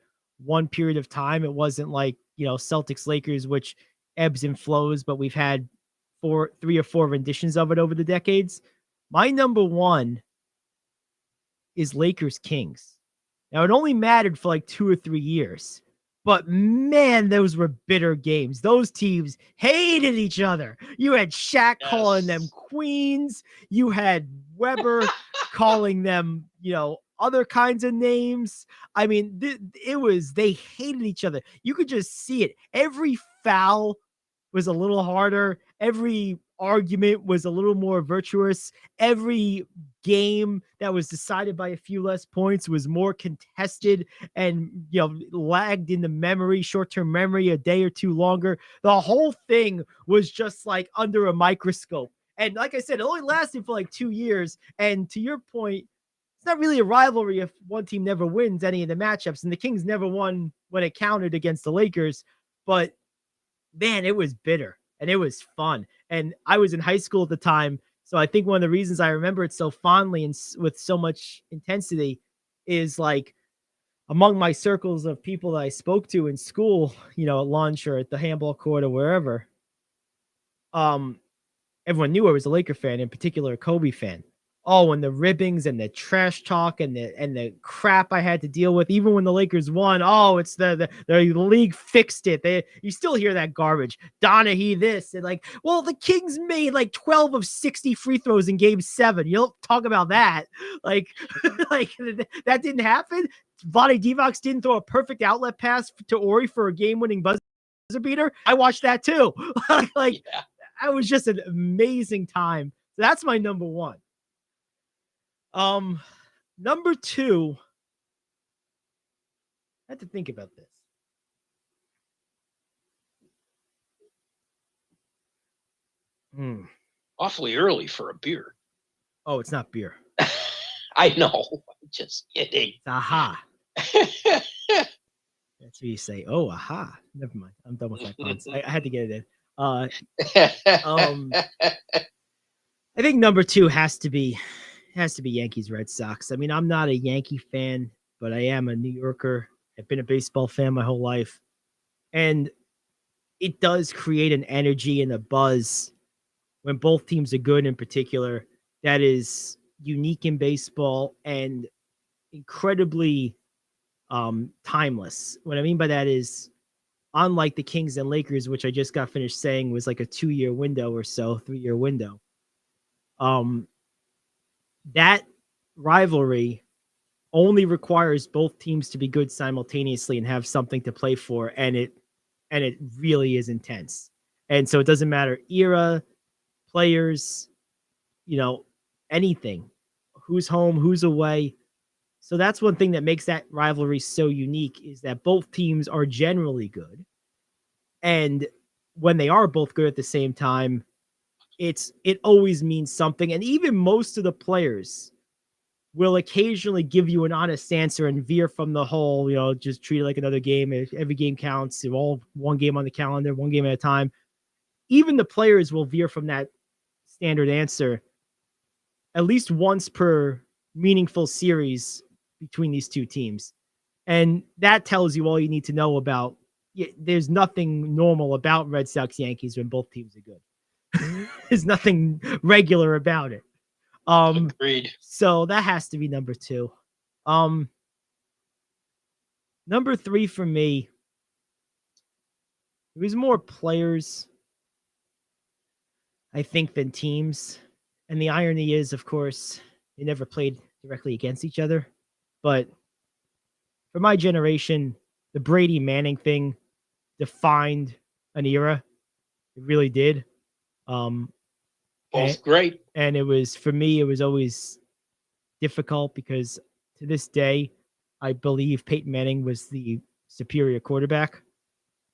one period of time. It wasn't like, Celtics Lakers, which ebbs and flows, but we've had 3 or 4 renditions of it over the decades. My number 1 is Lakers Kings. Now, it only mattered for like 2 or 3 years, but man, those were bitter games. Those teams hated each other. You had Shaq calling them Yes. queens. You had Weber calling them, other kinds of names. I mean, they hated each other. You could just see it. Every foul was a little harder. Every argument was a little more virtuous. Every game that was decided by a few less points was more contested and, lagged in the memory, short-term memory, a day or 2 longer. The whole thing was just like under a microscope. And like I said, it only lasted for like 2 years. And to your point, it's not really a rivalry if one team never wins any of the matchups. And the Kings never won when it counted against the Lakers. But man, it was bitter and it was fun. And I was in high school at the time. So I think one of the reasons I remember it so fondly and with so much intensity is like among my circles of people that I spoke to in school, at lunch or at the handball court or wherever, everyone knew I was a Laker fan, in particular a Kobe fan. Oh, and the ribbings and the trash talk and the crap I had to deal with, even when the Lakers won. Oh, it's the league fixed it. You still hear that garbage. Donaghy this and like, well, the Kings made like 12 of 60 free throws in Game 7. You don't talk about that. Like, like that didn't happen. Vlade Divac didn't throw a perfect outlet pass to Ori for a game-winning buzzer beater. I watched that too. Like, Yeah. that was just an amazing time. So that's my number 1. Number 2, I had to think about this. Awfully early for a beer. Oh, it's not beer. I know. Just kidding. It's aha. That's what you say. Oh, aha. Never mind. I'm done with my puns. I had to get it in. I think number 2 has to be Yankees Red Sox. I mean, I'm not a Yankee fan, but I am a New Yorker. I've been a baseball fan my whole life. And it does create an energy and a buzz when both teams are good in particular that is unique in baseball and incredibly timeless. What I mean by that is, unlike the Kings and Lakers, which I just got finished saying was like a 2-year window or so, 3-year window, Um, that rivalry only requires both teams to be good simultaneously and have something to play for, and it really is intense. And so it doesn't matter era, players, anything, who's home, who's away. So that's one thing that makes that rivalry so unique, is that both teams are generally good. And when they are both good at the same time, it always means something. And even most of the players will occasionally give you an honest answer and veer from the whole, just treat it like another game. If every game counts, it's all one game on the calendar, one game at a time. Even the players will veer from that standard answer at least once per meaningful series between these two teams. And that tells you all you need to know about. There's nothing normal about Red Sox Yankees when both teams are good. There's nothing regular about it. Agreed. So that has to be number 2. Number 3 for me, it was more players, I think, than teams. And the irony is, of course, they never played directly against each other. But for my generation, the Brady Manning thing defined an era. It really did. Both great. And it was, for me, it was always difficult because to this day, I believe Peyton Manning was the superior quarterback.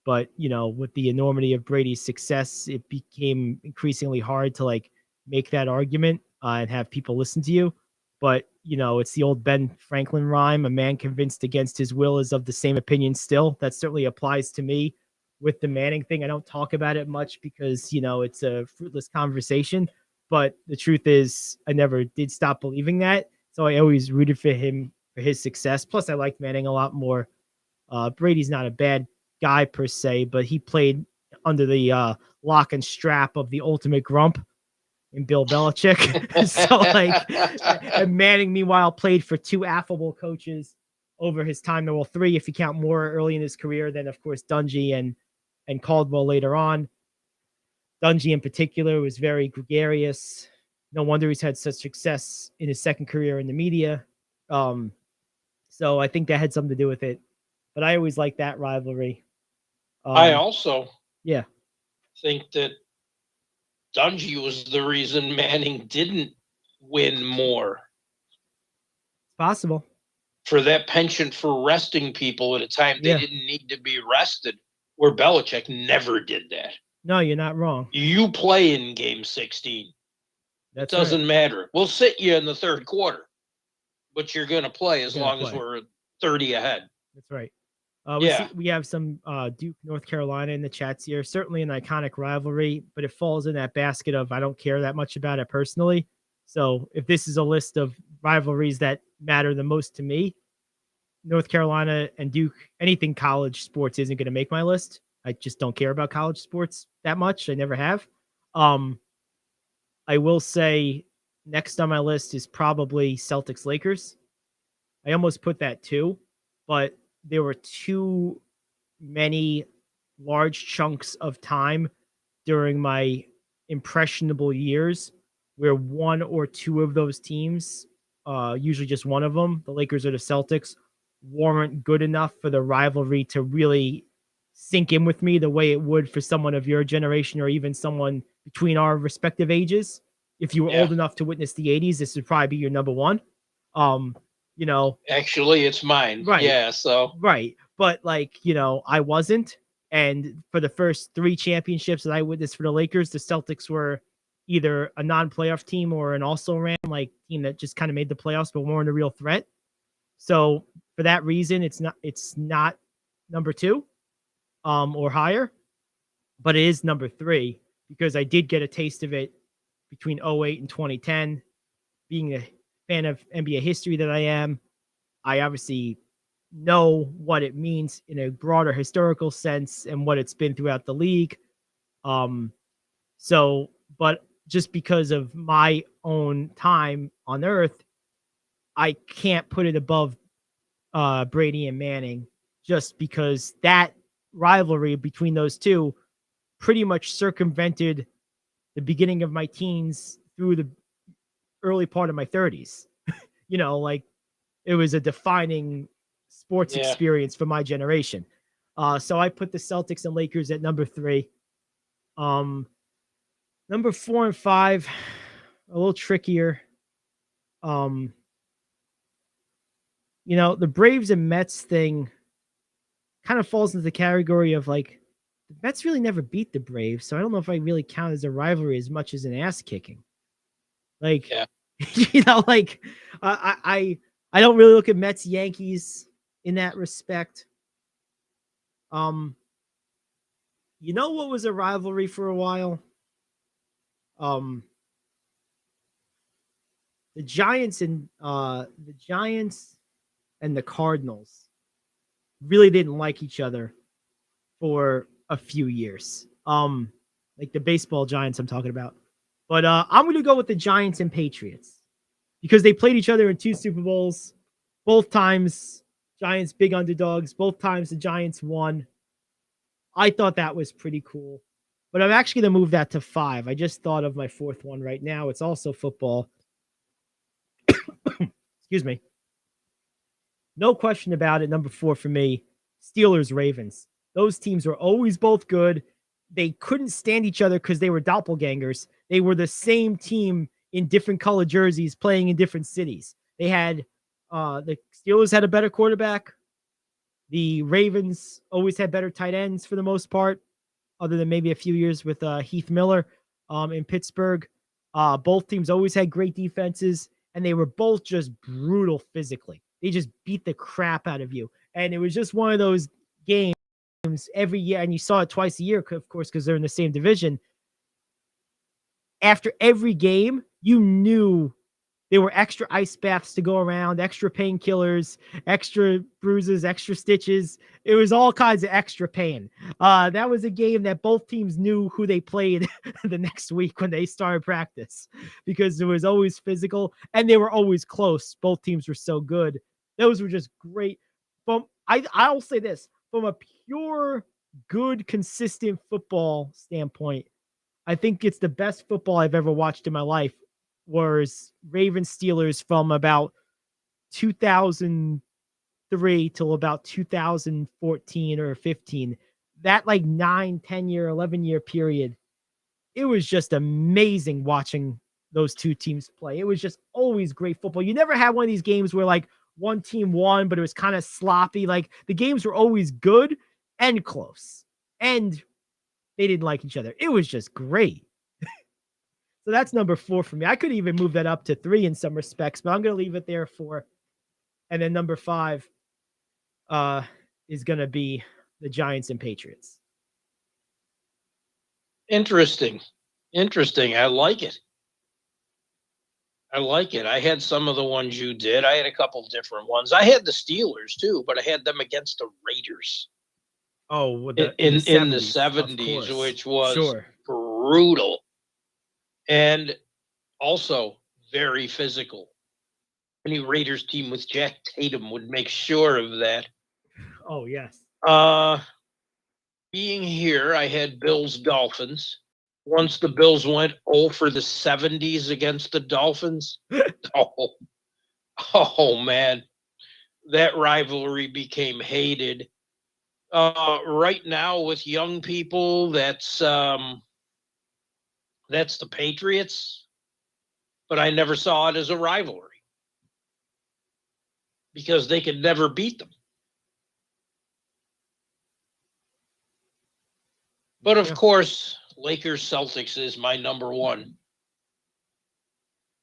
But, with the enormity of Brady's success, it became increasingly hard to make that argument and have people listen to you. But, it's the old Ben Franklin rhyme, a man convinced against his will is of the same opinion still. That certainly applies to me with the Manning thing. I don't talk about it much because, it's a fruitless conversation. But the truth is, I never did stop believing that. So I always rooted for him for his success. Plus, I liked Manning a lot more. Brady's not a bad guy per se, but he played under the lock and strap of the ultimate grump in Bill Belichick. And Manning, meanwhile, played for 2 affable coaches over his time. Well, 3 if you count Moore early in his career. Then, of course, Dungy and Caldwell later on. Dungy in particular was very gregarious. No wonder he's had such success in his second career in the media. So I think that had something to do with it. But I always liked that rivalry. I also Yeah. think that Dungy was the reason Manning didn't win more. It's possible. For that penchant for resting people at a time they Yeah. didn't need to be rested, where Belichick never did that. No, you're not wrong. You play in game 16. That It doesn't matter. We'll sit you in the third quarter, but you're going to play as long as we're 30 ahead. That's right. Yeah. We have some Duke, North Carolina in the chats here. Certainly an iconic rivalry, but it falls in that basket of I don't care that much about it personally. So if this is a list of rivalries that matter the most to me, North Carolina and Duke, anything college sports isn't going to make my list. I just don't care about college sports that much. I never have. I will say next on my list is probably Celtics Lakers. I almost put that too, but there were too many large chunks of time during my impressionable years where one or two of those teams, usually just one of them, the Lakers or the Celtics, weren't good enough for the rivalry to really sink in with me the way it would for someone of your generation or even someone between our respective ages. If you were old enough to witness the 80s, this would probably be your number one. Actually, it's mine. Right. Yeah. So. Right. But I wasn't. And for the first 3 championships that I witnessed for the Lakers, the Celtics were either a non-playoff team or an also-ran team that just kind of made the playoffs but weren't a real threat. So for that reason, it's not number 2 or higher, but it is number 3 because I did get a taste of it between 2008 and 2010. Being a fan of NBA history that I am, I obviously know what it means in a broader historical sense and what it's been throughout the league. But just because of my own time on earth, I can't put it above Brady and Manning just because that rivalry between those two pretty much circumvented the beginning of my teens through the early part of my 30s. Like it was a defining sports Yeah. experience for my generation. So I put the Celtics and Lakers at number 3. Number 4 and 5, a little trickier. The Braves and Mets thing kind of falls into the category of like the Mets really never beat the Braves, so I don't know if I really count as a rivalry as much as an ass kicking. Like, Yeah. like I don't really look at Mets Yankees in that respect. What was a rivalry for a while? The Giants and the Cardinals really didn't like each other for a few years. Like the baseball Giants I'm talking about. But I'm going to go with the Giants and Patriots because they played each other in 2 Super Bowls. Both times Giants big underdogs. Both times the Giants won. I thought that was pretty cool. But I'm actually going to move that to 5. I just thought of my 4th one right now. It's also football. Excuse me. No question about it. Number 4 for me, Steelers, Ravens. Those teams were always both good. They couldn't stand each other because they were doppelgangers. They were the same team in different color jerseys playing in different cities. They had the Steelers had a better quarterback. The Ravens always had better tight ends for the most part, other than maybe a few years with Heath Miller in Pittsburgh. Both teams always had great defenses, and they were both just brutal physically. They just beat the crap out of you. And it was just one of those games every year, and you saw it twice a year, of course, because they're in the same division. After every game, you knew there were extra ice baths to go around, extra painkillers, extra bruises, extra stitches. It was all kinds of extra pain. That was a game that both teams knew who they played the next week when they started practice because it was always physical and they were always close. Both teams were so good. Those were just great. I'll say this, from a pure, good, consistent football standpoint, I think it's the best football I've ever watched in my life. Was Ravens Steelers from about 2003 till about 2014 or 15. That like 9, 10 year, 11-year period. It was just amazing watching those two teams play. It was just always great football. You never had one of these games where like one team won, but it was kind of sloppy. Like the games were always good and close. And they didn't like each other. It was just great. So that's number 4 for me. I could even move that up to 3 in some respects, but I'm going to leave it there 4. And then number 5 is going to be the Giants and Patriots. Interesting. I like it. I had some of the ones you did. I had a couple different ones. I had the Steelers too, but I had them against the Raiders. Oh, in the 70s, which was brutal. And also very physical. Any Raiders team with Jack Tatum would make sure of that. Oh, yes. Being here, I had Bills Dolphins. Once the Bills went 0 for the 70s against the Dolphins. oh man. That rivalry became hated. Right now with young people, that's the Patriots. But I never saw it as a rivalry because they could never beat them. But of course, Lakers Celtics is my number 1.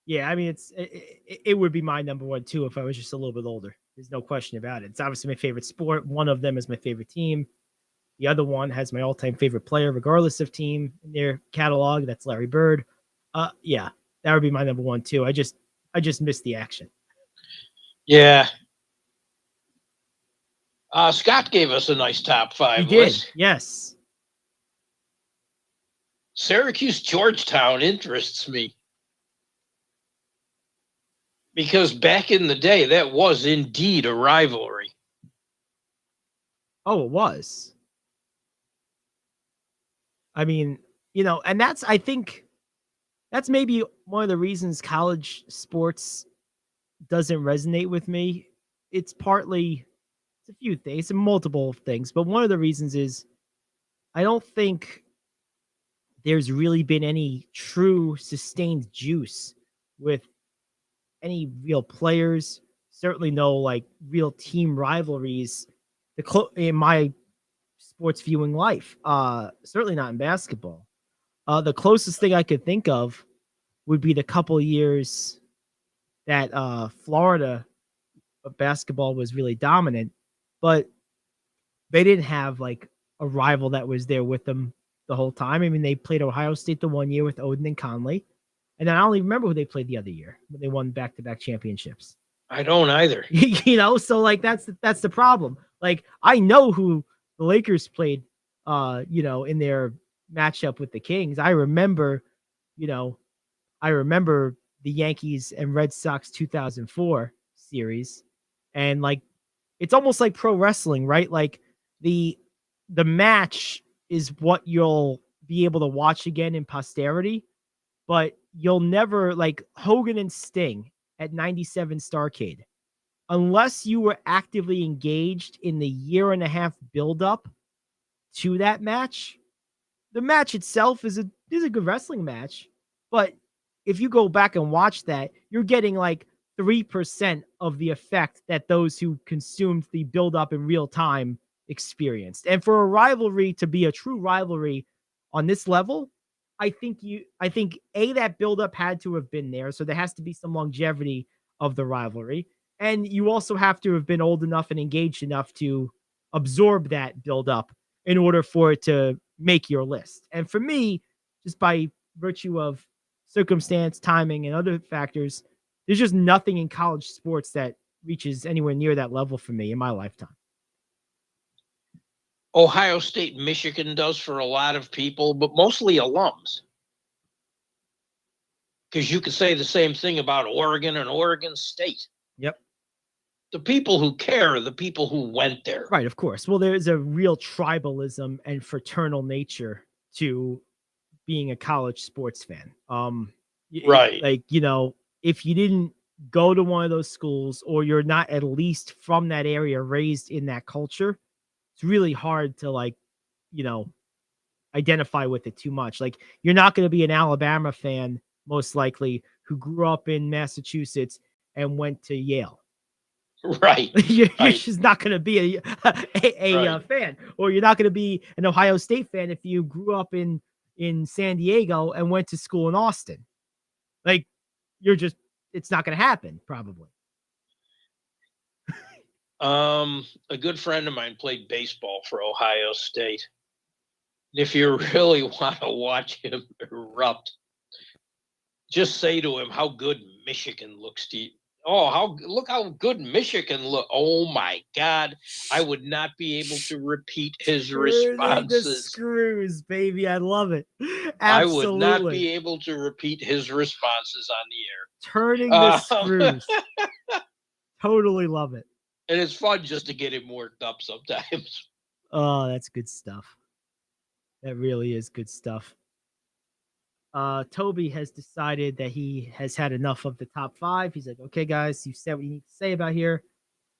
Yeah, I mean, it would be my number 1 too if I was just a little bit older. There's no question about it. It's obviously my favorite sport. One of them is my favorite team. The other one has my all-time favorite player, regardless of team in their catalog. That's Larry Bird. Yeah, that would be my number 1 too. I just missed the action. Yeah. Scott gave us a nice top 5 He list. did, yes. Syracuse Georgetown interests me. Because back in the day, that was indeed a rivalry. Oh, it was. I mean, and that's, I think, that's maybe one of the reasons college sports doesn't resonate with me. It's partly it's a few things, and multiple things, but one of the reasons is I don't think there's really been any true sustained juice with any real players. Certainly no like real team rivalries. In my sports viewing life, certainly not in basketball. The closest thing I could think of would be the couple years that Florida basketball was really dominant, but they didn't have like a rival that was there with them the whole time. I mean, they played Ohio State the one year with Odin and Conley, and then I don't even remember who they played the other year when they won back-to-back championships. I don't either. So like that's the problem. Like I know who the Lakers played, in their matchup with the Kings. I remember the Yankees and Red Sox 2004 series, and like it's almost like pro wrestling, right? Like the match is what you'll be able to watch again in posterity, but you'll never like Hogan and Sting at 97 Starrcade. Unless you were actively engaged in the year and a half buildup to that match, the match itself is a good wrestling match. But if you go back and watch that, you're getting like 3% of the effect that those who consumed the buildup in real time experienced. And for a rivalry to be a true rivalry on this level, I think that buildup had to have been there. So there has to be some longevity of the rivalry. And you also have to have been old enough and engaged enough to absorb that buildup in order for it to make your list. And for me, just by virtue of circumstance, timing, and other factors, there's just nothing in college sports that reaches anywhere near that level for me in my lifetime. Ohio State, Michigan does for a lot of people, but mostly alums. Because you could say the same thing about Oregon and Oregon State. Yep. The people who care are the people who went there. Right, of course. Well, there's a real tribalism and fraternal nature to being a college sports fan. Right. Like, if you didn't go to one of those schools or you're not at least from that area raised in that culture, it's really hard to identify with it too much. Like you're not going to be an Alabama fan, most likely, who grew up in Massachusetts and went to Yale. Right. You're just not going to be a fan, or you're not going to be an Ohio State fan if you grew up in San Diego and went to school in Austin. Like it's not going to happen probably. A good friend of mine played baseball for Ohio State. If you really want to watch him erupt, just say to him how good Michigan looks to you. Oh, look how good Michigan look. Oh my God. I would not be able to repeat his responses. The screws, baby. I love it. Absolutely. I would not be able to repeat his responses on the air. Turning the screws. Totally love it. And it's fun just to get him worked up sometimes. Oh, that's good stuff. That really is good stuff. Toby has decided that he has had enough of the top 5. He's like, okay, guys, you said what you need to say about here.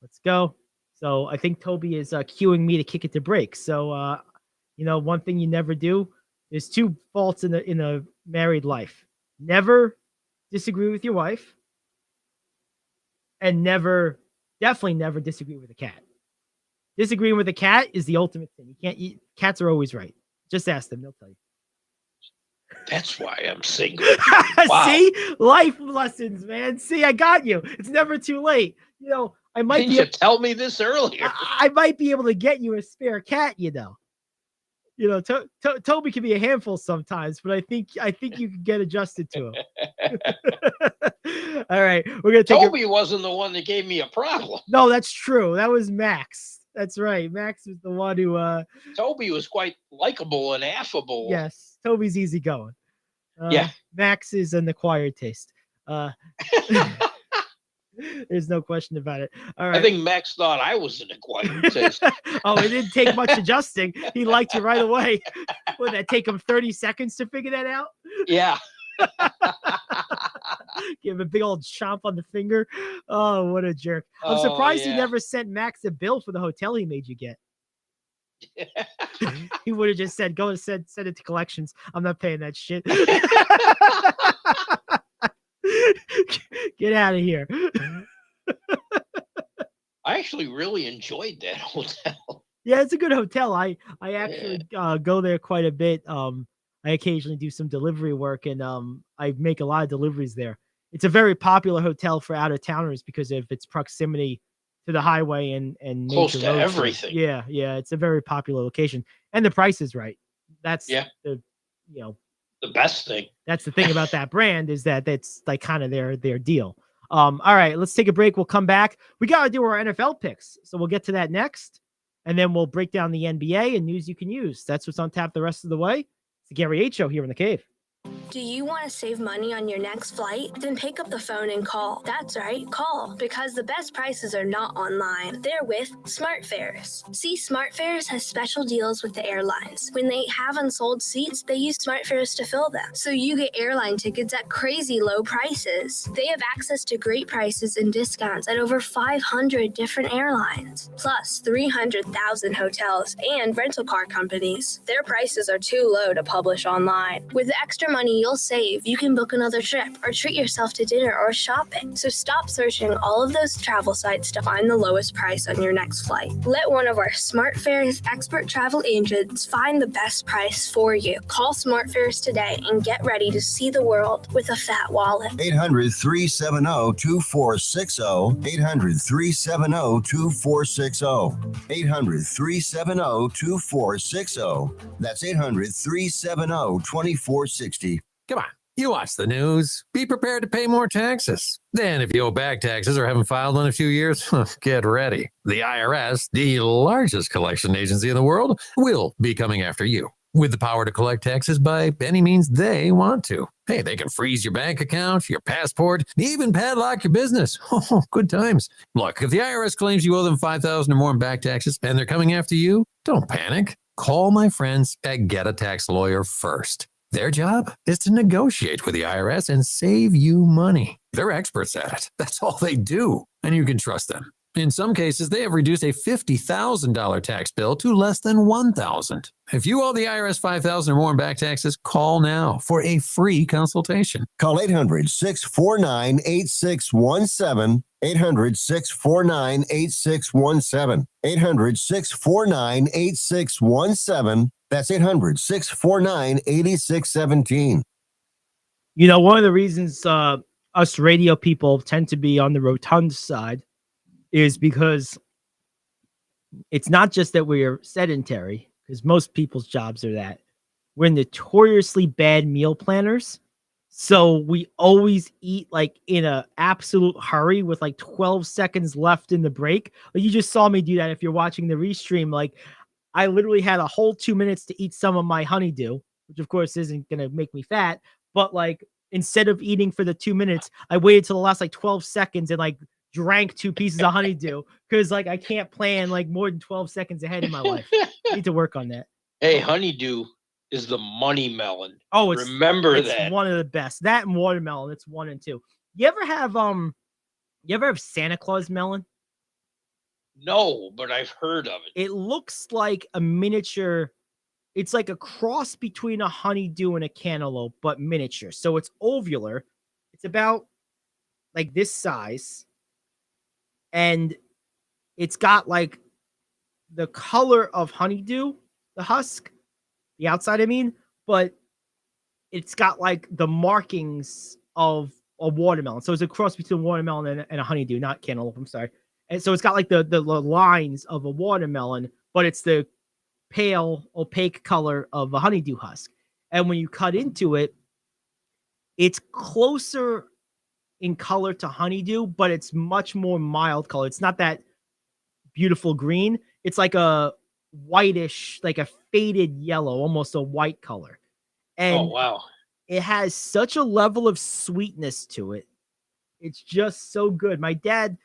Let's go. So I think Toby is cueing me to kick it to break. So, one thing you never do, there's 2 faults in a married life. Never disagree with your wife, and definitely never disagree with a cat. Disagreeing with a cat is the ultimate thing. You can't eat. Cats are always right. Just ask them. They'll tell you. That's why I'm single. Wow. See? Life lessons, man. See, I got you. It's never too late. I might Didn't you tell me this earlier? I might be able to get you a spare cat, Toby can be a handful sometimes, but I think you can get adjusted to him. All right, we're gonna take. Toby wasn't the one that gave me a problem. No, that's true. That was Max. That's right. Max was the one who. Toby was quite likable and affable. Yes, Toby's easygoing. Yeah. Max is an acquired taste. There's no question about it. All right. I think Max thought I was an acquired taste. Oh, it didn't take much adjusting. He liked you right away. Would that take him 30 seconds to figure that out? Yeah. Give him a big old chomp on the finger. Oh, what a jerk. I'm Oh, surprised he yeah. never sent Max a bill for the hotel he made you get. He would have just said, go and send it to collections. I'm not paying that shit. Get out of here. I actually really enjoyed that hotel. Yeah, it's a good hotel. I actually go there quite a bit. I occasionally do some delivery work, and I make a lot of deliveries there. It's a very popular hotel for out of towners because of its proximity to the highway and Close major to roads. So, everything. yeah, it's a very popular location, and the price is right. That's Yeah. the The best thing. that's the thing about that brand is that it's like kind of their deal. All right, let's take a break. We'll come back. We got to do our NFL picks, so we'll get to that next, and then we'll break down the NBA and news you can use. That's what's on tap the rest of the way. It's the Gary Ayd Show here in the cave. Do you want to save money on your next flight? Then pick up the phone and call. That's right, call. Because the best prices are not online. They're with SmartFares. See, SmartFares has special deals with the airlines. When they have unsold seats, they use SmartFares to fill them. So you get airline tickets at crazy low prices. They have access to great prices and discounts at over 500 different airlines. Plus 300,000 hotels and rental car companies. Their prices are too low to publish online. With the extra money you'll save, you can book another trip or treat yourself to dinner or shopping. So stop searching all of those travel sites to find the lowest price on your next flight. Let one of our SmartFares expert travel agents find the best price for you. Call SmartFares today and get ready to see the world with a fat wallet. 800-370-2460. 800-370-2460. 800-370-2460. That's 800-370-2460. Come on, you watch the news. Be prepared to pay more taxes. Then if you owe back taxes or haven't filed in a few years, get ready. The IRS, the largest collection agency in the world, will be coming after you with the power to collect taxes by any means they want to. Hey, they can freeze your bank account, your passport, even padlock your business. Oh, good times. Look, if the IRS claims you owe them $5,000 or more in back taxes and they're coming after you, don't panic. Call my friends at Get a Tax Lawyer first. Their job is to negotiate with the IRS and save you money. They're experts at it. That's all they do, and you can trust them. In some cases, they have reduced a $50,000 tax bill to less than $1,000. If you owe the IRS $5,000 or more in back taxes, call now for a free consultation. Call 800-649-8617. 800-649-8617. 800-649-8617. That's 800-649-8617. One of the reasons us radio people tend to be on the rotund side is because it's not just that we're sedentary, because most people's jobs are that. We're notoriously bad meal planners. So we always eat like in a absolute hurry with like 12 seconds left in the break. Like you just saw me do that if you're watching the restream. Like I literally had a whole 2 minutes to eat some of my honeydew, which of course isn't going to make me fat. But like instead of eating for the 2 minutes, I waited till the last like 12 seconds and like drank 2 pieces of honeydew because like I can't plan like more than 12 seconds ahead in my life. I need to work on that. Hey, honeydew is the money melon. Oh, Remember it's that. one of the best. That and watermelon, it's 1 and 2. You ever have Santa Claus melon? No, but I've heard of it. It looks like a miniature. It's like a cross between a honeydew and a cantaloupe, but miniature. So it's ovular. It's about like this size. And it's got like the color of honeydew, the husk, the outside, I mean, but it's got like the markings of a watermelon. So it's a cross between watermelon and a honeydew, not cantaloupe. I'm sorry. And so it's got like the lines of a watermelon, but it's the pale, opaque color of a honeydew husk. And when you cut into it, it's closer in color to honeydew, but it's much more mild color. It's not that beautiful green. It's like a whitish, like a faded yellow, almost a white color. And Oh, wow. it has such a level of sweetness to it. It's just so good. My dad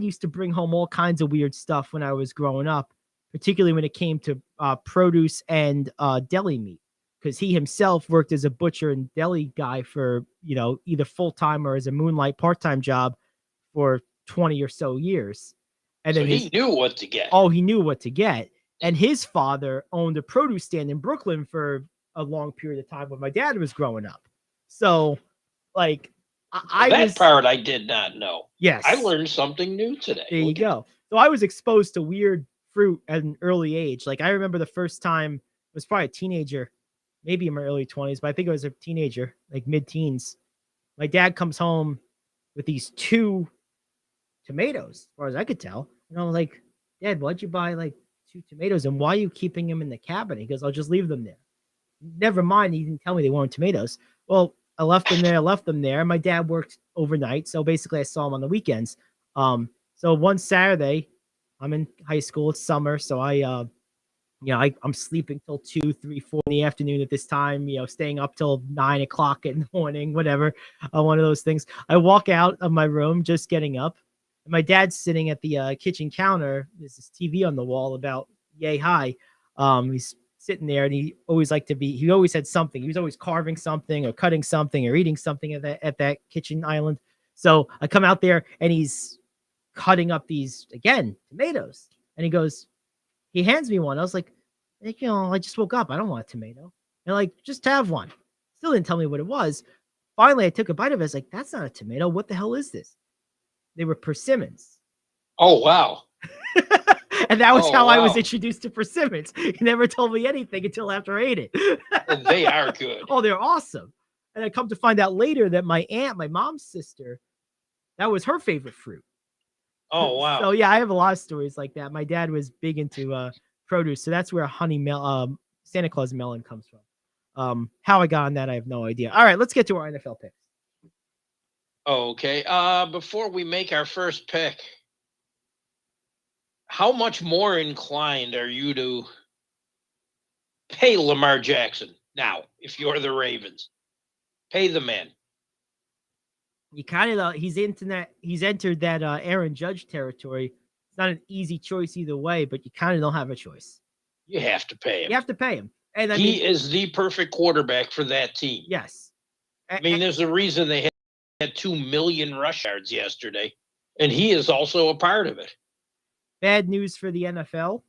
used to bring home all kinds of weird stuff when I was growing up, particularly when it came to produce and deli meat. because he himself worked as a butcher and deli guy for, either full-time or as a moonlight part-time job for 20 or so years. And So then he knew what to get. he knew what to get. And his father owned a produce stand in Brooklyn for a long period of time when my dad was growing up. So, like, That part I did not know. Yes. I learned something new today. There you go. So I was exposed to weird fruit at an early age. Like, I remember the first time, I was probably a teenager, maybe in my early 20s, but I think I was a teenager, like mid-teens. My dad comes home with these 2 tomatoes, as far as I could tell. And I was like, Dad, why'd you buy like 2 tomatoes? And why are you keeping them in the cabinet? He goes, I'll just leave them there. Never mind. He didn't tell me they weren't tomatoes. Well, I left them there. My dad worked overnight. So basically I saw him on the weekends. So one Saturday, I'm in high school. It's summer. So I'm sleeping till 2, 3, 4 in the afternoon at this time, staying up till 9 o'clock in the morning, whatever. One of those things. I walk out of my room, just getting up. And my dad's sitting at the kitchen counter. There's this TV on the wall about yay high. He's sitting there, and he always had something. He was always carving something or cutting something or eating something at that kitchen island. So I come out there, and he's cutting up these, again, tomatoes. And he hands me one. I was like, I just woke up. I don't want a tomato. And like, just have one. Still didn't tell me what it was. Finally, I took a bite of it. I was like, that's not a tomato. What the hell is this? They were persimmons. Oh, wow. And that was how I was introduced to persimmons. He never told me anything until after I ate it. And they are good. Oh, they're awesome. And I come to find out later that my aunt, my mom's sister, that was her favorite fruit. Oh, wow. So yeah, I have a lot of stories like that. My dad was big into produce, so that's where Santa Claus melon comes from. How I got on that, I have no idea. All right, let's get to our NFL picks. Okay. Before we make our first pick, how much more inclined are you to pay Lamar Jackson now if you're the Ravens? Pay the man. You kind of he's entered that Aaron Judge territory. It's not an easy choice either way, but you kind of don't have a choice. You have to pay him. You have to pay him, and he is the perfect quarterback for that team. Yes, I mean, there's a reason they had 2 million rush yards yesterday, and he is also a part of it. Bad news for the NFL.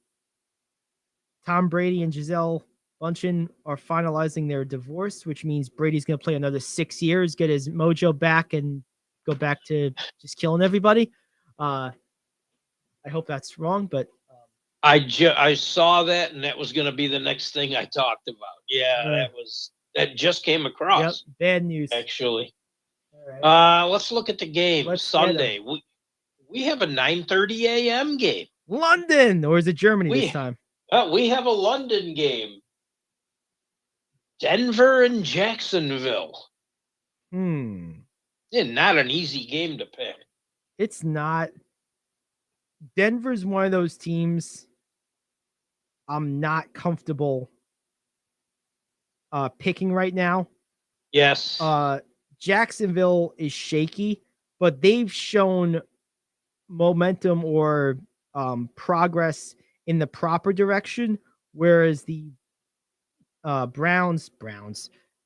Tom Brady and Gisele Bündchen are finalizing their divorce, which means Brady's going to play another 6 years, get his mojo back, and go back to just killing everybody. I hope that's wrong, but I saw that, and that was going to be the next thing I talked about. Yeah, that just came across. Yep, bad news, actually. All right. Let's look at the game. Sunday. We have a 9:30 a.m. game. London, or is it Germany this time? We have a London game. Denver and Jacksonville. Yeah, not an easy game to pick. It's not. Denver's one of those teams I'm not comfortable picking right now. Yes. Jacksonville is shaky, but they've shown momentum or progress in the proper direction, whereas the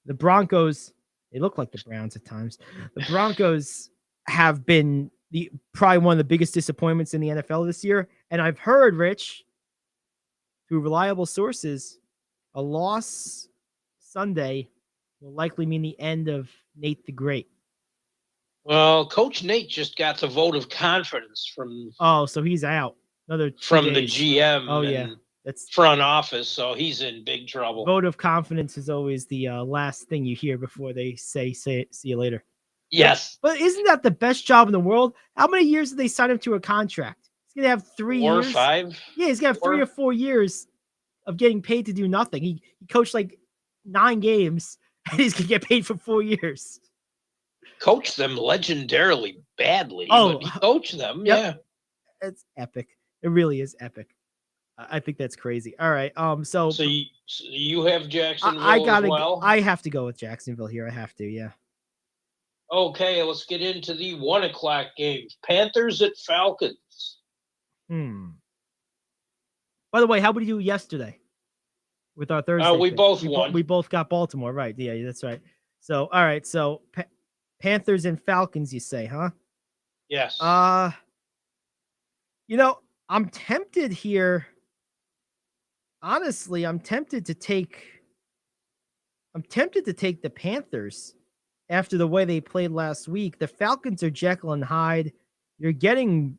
the Broncos, they look like the Browns at times. The Broncos have been probably one of the biggest disappointments in the NFL this year. And I've heard, Rich, through reliable sources, a loss Sunday will likely mean the end of Nate the Great. Well, Coach Nate just got the vote of confidence from. Oh, so he's out. Another 2 from days. the GM. Oh yeah, that's front office. So he's in big trouble. Vote of confidence is always the last thing you hear before they say see you later. Yes, but isn't that the best job in the world? How many years did they sign him to a contract? He's gonna have 3 years. 4 or 5. Yeah, he's gonna have 3 or 4 years of getting paid to do nothing. He coached like 9 games, and he's gonna get paid for 4 years. Coached them legendarily badly. Oh, but he coached them. Yep. Yeah, it's epic. It really is epic. I think that's crazy. All right. So you have Jacksonville as well? I have to go with Jacksonville here. I have to. Yeah. Okay, let's get into the 1 o'clock games. Panthers at Falcons. By the way, how did you do yesterday? with our Thursday. We pick. both we won. We both got Baltimore, right? Yeah, that's right. So, all right. So, Panthers and Falcons, you say, huh? Yes. I'm tempted here. Honestly, I'm tempted to take the Panthers after the way they played last week. The Falcons are Jekyll and Hyde. You're getting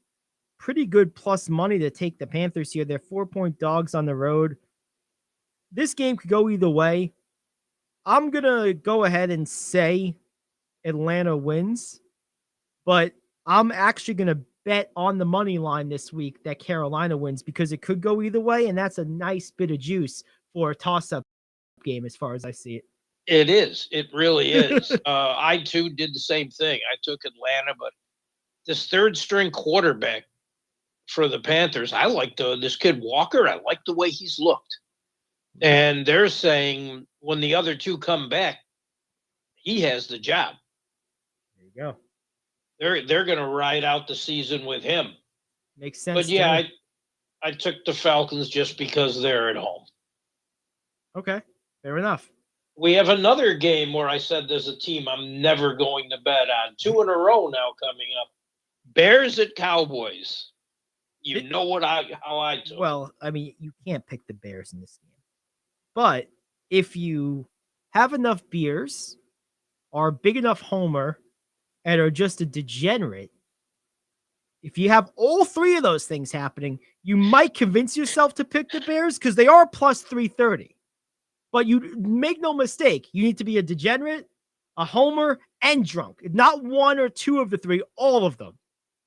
pretty good plus money to take the Panthers here. They're 4-point dogs on the road. This game could go either way. I'm going to go ahead and say Atlanta wins, but I'm actually going to bet on the money line this week that Carolina wins because it could go either way, and that's a nice bit of juice for a toss-up game as far as I see it. It is. It really is. I, too, did the same thing. I took Atlanta, but this third-string quarterback for the Panthers, I like this kid Walker. I like the way he's looked. And they're saying when the other two come back, he has the job. There you go. They're going to ride out the season with him. Makes sense. But yeah, I took the Falcons just because they're at home. Okay, fair enough. We have another game where I said there's a team I'm never going to bet on. 2 in a row now coming up. Bears at Cowboys. You know how I took. Well, I mean, you can't pick the Bears in this game. But if you have enough beers, are a big enough homer, and are just a degenerate, if you have all three of those things happening, you might convince yourself to pick the Bears because they are plus 330. But you make no mistake, you need to be a degenerate, a homer, and drunk. Not one or two of the three, all of them.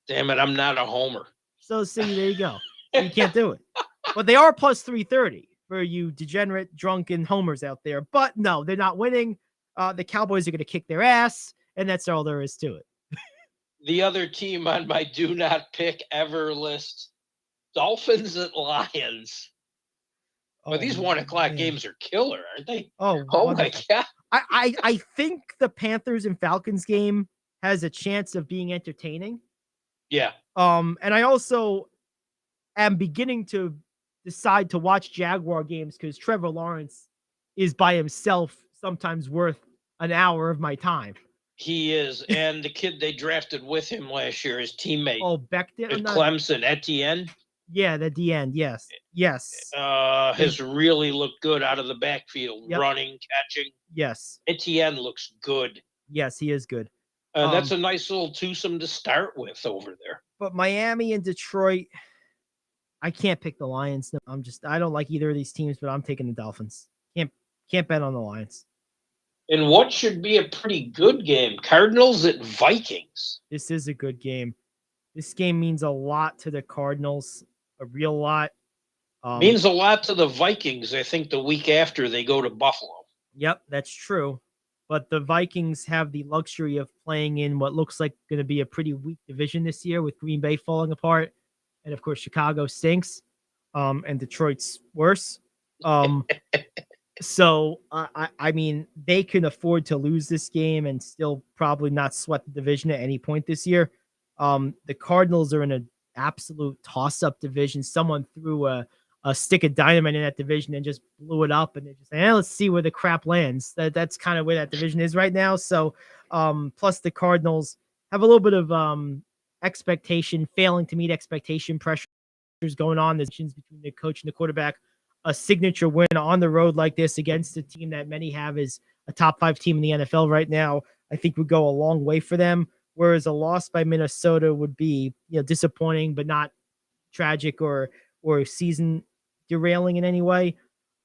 Damn it, I'm not a homer. So see, there you go. You can't do it. But they are plus 330 for you degenerate, drunken homers out there. But no, they're not winning. The Cowboys are going to kick their ass, and that's all there is to it. The other team on my do not pick ever list, Dolphins at Lions. But these 1 o'clock games are killer, aren't they? Oh my God. I think the Panthers and Falcons game has a chance of being entertaining. Yeah. And I also am beginning to decide to watch Jaguar games because Trevor Lawrence is by himself sometimes worth an hour of my time. He is. And the kid they drafted with him last year, his teammate. Oh, Becton? At Clemson, Etienne. Yeah, the DN. Yes. Yes. Has really looked good out of the backfield, Yep. running, catching. Yes. Etienne looks good. Yes, he is good. That's a nice little twosome to start with over there. But Miami and Detroit, I can't pick the Lions. I don't like either of these teams, but I'm taking the Dolphins. Can't bet on the Lions. And what should be a pretty good game? Cardinals at Vikings. This is a good game. This game means a lot to the Cardinals, a real lot. Means a lot to the Vikings. I think the week after they go to Buffalo. Yep, that's true. But the Vikings have the luxury of playing in what looks like going to be a pretty weak division this year with Green Bay falling apart. And, of course, Chicago stinks. And Detroit's worse. So, I mean, they can afford to lose this game and still probably not sweat the division at any point this year. The Cardinals are in an absolute toss-up division. Someone threw a stick of dynamite in that division and just blew it up. And they just say, let's see where the crap lands. That's kind of where that division is right now. So, plus the Cardinals have a little bit of expectation, failing to meet expectation pressures going on. There's between the coach and the quarterback. A signature win on the road like this against a team that many have is a top 5 team in the NFL right now, I think would go a long way for them. Whereas a loss by Minnesota would be, disappointing, but not tragic or season derailing in any way.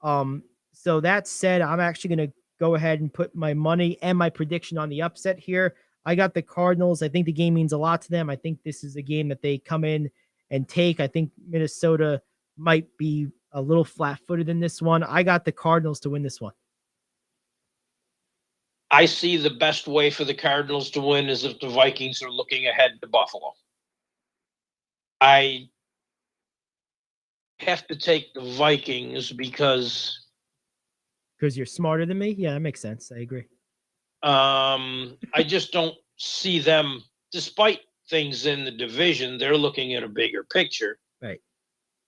So that said, I'm actually going to go ahead and put my money and my prediction on the upset here. I got the Cardinals. I think the game means a lot to them. I think this is a game that they come in and take. I think Minnesota might be a little flat-footed in this one. I got the Cardinals to win this one. I see the best way for the Cardinals to win is if the Vikings are looking ahead to Buffalo. I have to take the Vikings because you're smarter than me? Yeah, that makes sense. I agree. I just don't see them, despite things in the division, they're looking at a bigger picture. Right.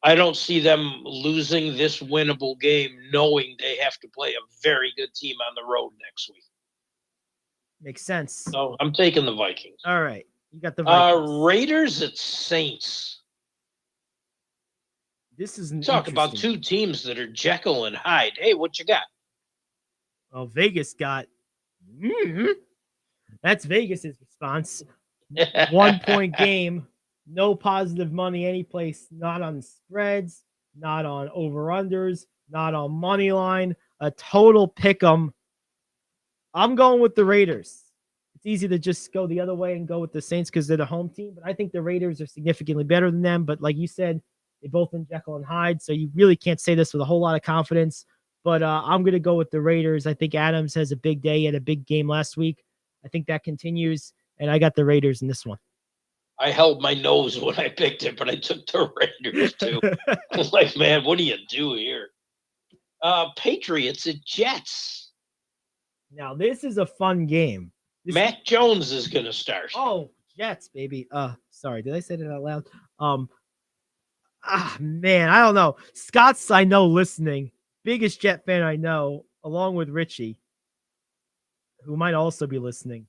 I don't see them losing this winnable game, knowing they have to play a very good team on the road next week. Makes sense. So I'm taking the Vikings. All right. You got the Vikings. Raiders at Saints. This is Talk about two teams that are Jekyll and Hyde. Hey, what you got? Well, Vegas got. That's Vegas's response. 1 point game. No positive money any place. Not on spreads. Not on over-unders. Not on money line. A total pick 'em. I'm going with the Raiders. It's easy to just go the other way and go with the Saints because they're the home team, but I think the Raiders are significantly better than them. But like you said, they both in Jekyll and Hyde, so you really can't say this with a whole lot of confidence. But I'm going to go with the Raiders. I think Adams has a big day. He had a big game last week. I think that continues, and I got the Raiders in this one. I held my nose when I picked it, but I took the Raiders too. Like, man, what do you do here? Patriots at Jets. Now, this is a fun game. Mac Jones is going to start. Oh, Jets, baby. Sorry, did I say that out loud? Man, I don't know. Scott's, I know, listening. Biggest Jet fan I know, along with Richie, who might also be listening.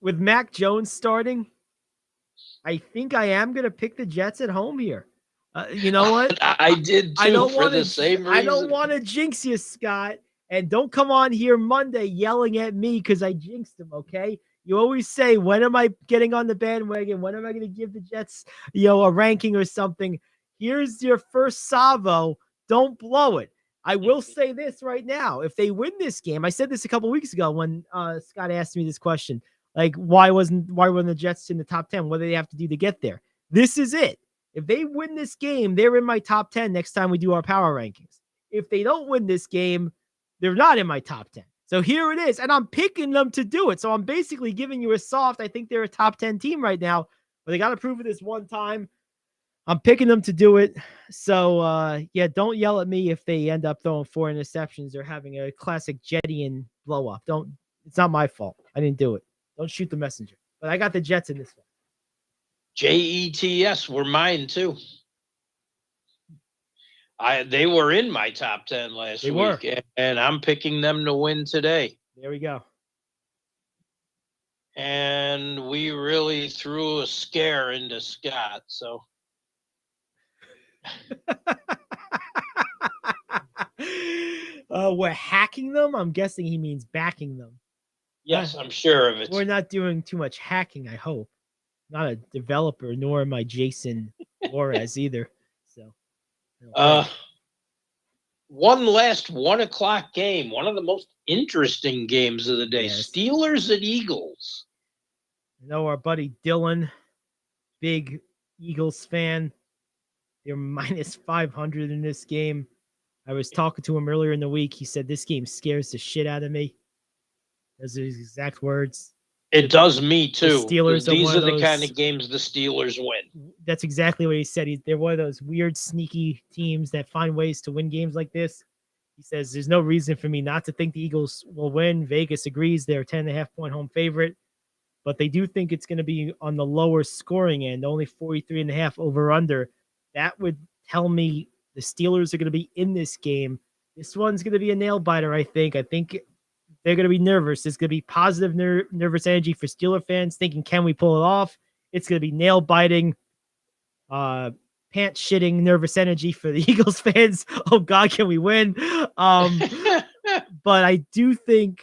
With Mac Jones starting, I think I am going to pick the Jets at home here. You know what? I did too, for the same reason. I don't want to jinx you, Scott. And don't come on here Monday yelling at me because I jinxed him, okay? You always say, when am I getting on the bandwagon? When am I going to give the Jets, a ranking or something? Here's your first salvo. Don't blow it. I will say this right now. If they win this game, I said this a couple weeks ago when Scott asked me this question, like, why weren't the Jets in the top 10? What do they have to do to get there? This is it. If they win this game, they're in my top 10 next time we do our power rankings. If they don't win this game, they're not in my top 10. So here it is. And I'm picking them to do it. So I'm basically giving you a soft. I think they're a top 10 team right now, but they got to prove it this one time. I'm picking them to do it. So, don't yell at me if they end up throwing 4 interceptions or having a classic Jetian blow up. It's not my fault. I didn't do it. Don't shoot the messenger. But I got the Jets in this one. Jets were mine too. They were in my top 10 last week, and I'm picking them to win today. There we go. And we really threw a scare into Scott, so. We're hacking them? I'm guessing he means backing them. Yes, I'm sure of it. We're not doing too much hacking, I hope. Not a developer, nor am I Jason Flores either. So, one last 1:00 game, one of the most interesting games of the day. Yes. Steelers at Eagles. I know our buddy Dylan, big Eagles fan. They're minus 500 in this game. I was talking to him earlier in the week. He said this game scares the shit out of me. Those are his exact words. It does me too. The Steelers These are the kind of games the Steelers win. That's exactly what he said. They're one of those weird, sneaky teams that find ways to win games like this. He says there's no reason for me not to think the Eagles will win. Vegas agrees they're a 10.5-point home favorite, but they do think it's going to be on the lower scoring end, only 43.5 over under. That would tell me the Steelers are going to be in this game. This one's going to be a nail biter, I think. I think they're going to be nervous. There's going to be positive nervous energy for Steeler fans thinking, can we pull it off? It's going to be nail biting, pants shitting nervous energy for the Eagles fans. Oh God, can we win? But I do think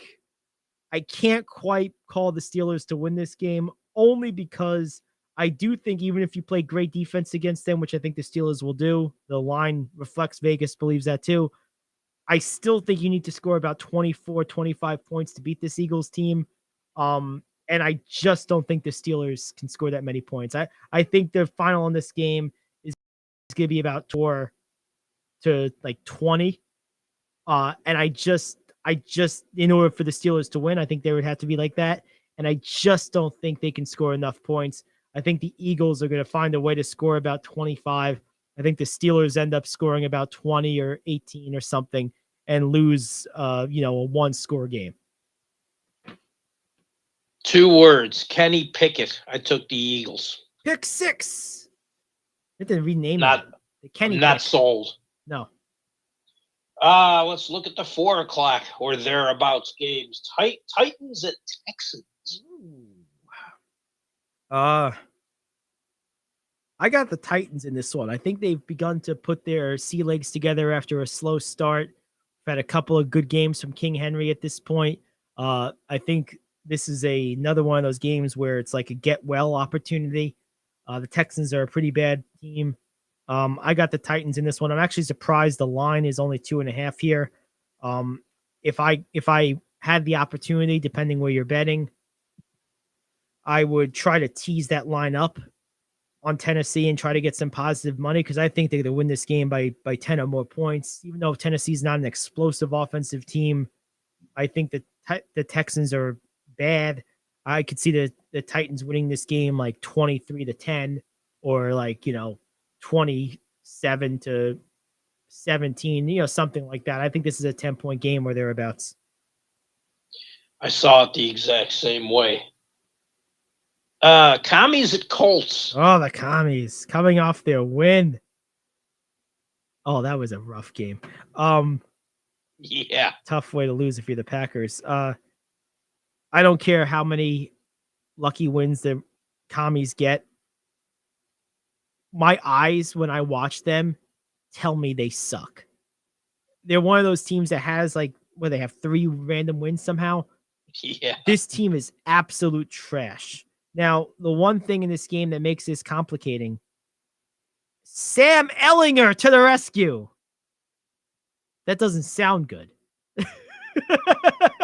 I can't quite call the Steelers to win this game, only because I do think even if you play great defense against them, which I think the Steelers will do, the line reflects Vegas believes that too. I still think you need to score about 24, 25 points to beat this Eagles team. And I just don't think the Steelers can score that many points. I think the final in this game is going to be about 4 to like 20. And I just, in order for the Steelers to win, I think they would have to be like that. And I just don't think they can score enough points. I think the Eagles are going to find a way to score about 25. I think the Steelers end up scoring about 20 or 18 or something and lose, a 1-score game. 2 words. Kenny Pickett. I took the Eagles. Pick 6. They didn't rename Not, it. The Kenny I'm not pick. sold. No. Let's look at the 4 o'clock or thereabouts games. Titans at Texans. I got the Titans in this one. I think they've begun to put their sea legs together after a slow start. We've had a couple of good games from King Henry at this point. I think this is another one of those games where it's like a get well opportunity. The Texans are a pretty bad team. I got the Titans in this one. I'm actually surprised the line is only 2.5 here. If I had the opportunity, depending where you're betting, I would try to tease that line up on Tennessee and try to get some positive money because I think they're going to win this game by 10 or more points. Even though Tennessee's not an explosive offensive team, I think that the Texans are bad. I could see the Titans winning this game like 23-10 or 27-17, something like that. I think this is a 10-point game or thereabouts. I saw it the exact same way. Commies at Colts. Oh, the Commies coming off their win. Oh, that was a rough game. Yeah. Tough way to lose if you're the Packers. I don't care how many lucky wins the Commies get. My eyes, when I watch them, tell me they suck. They're one of those teams that has where they have 3 random wins somehow. Yeah. This team is absolute trash. Now, the one thing in this game that makes this complicating, Sam Ellinger to the rescue. That doesn't sound good.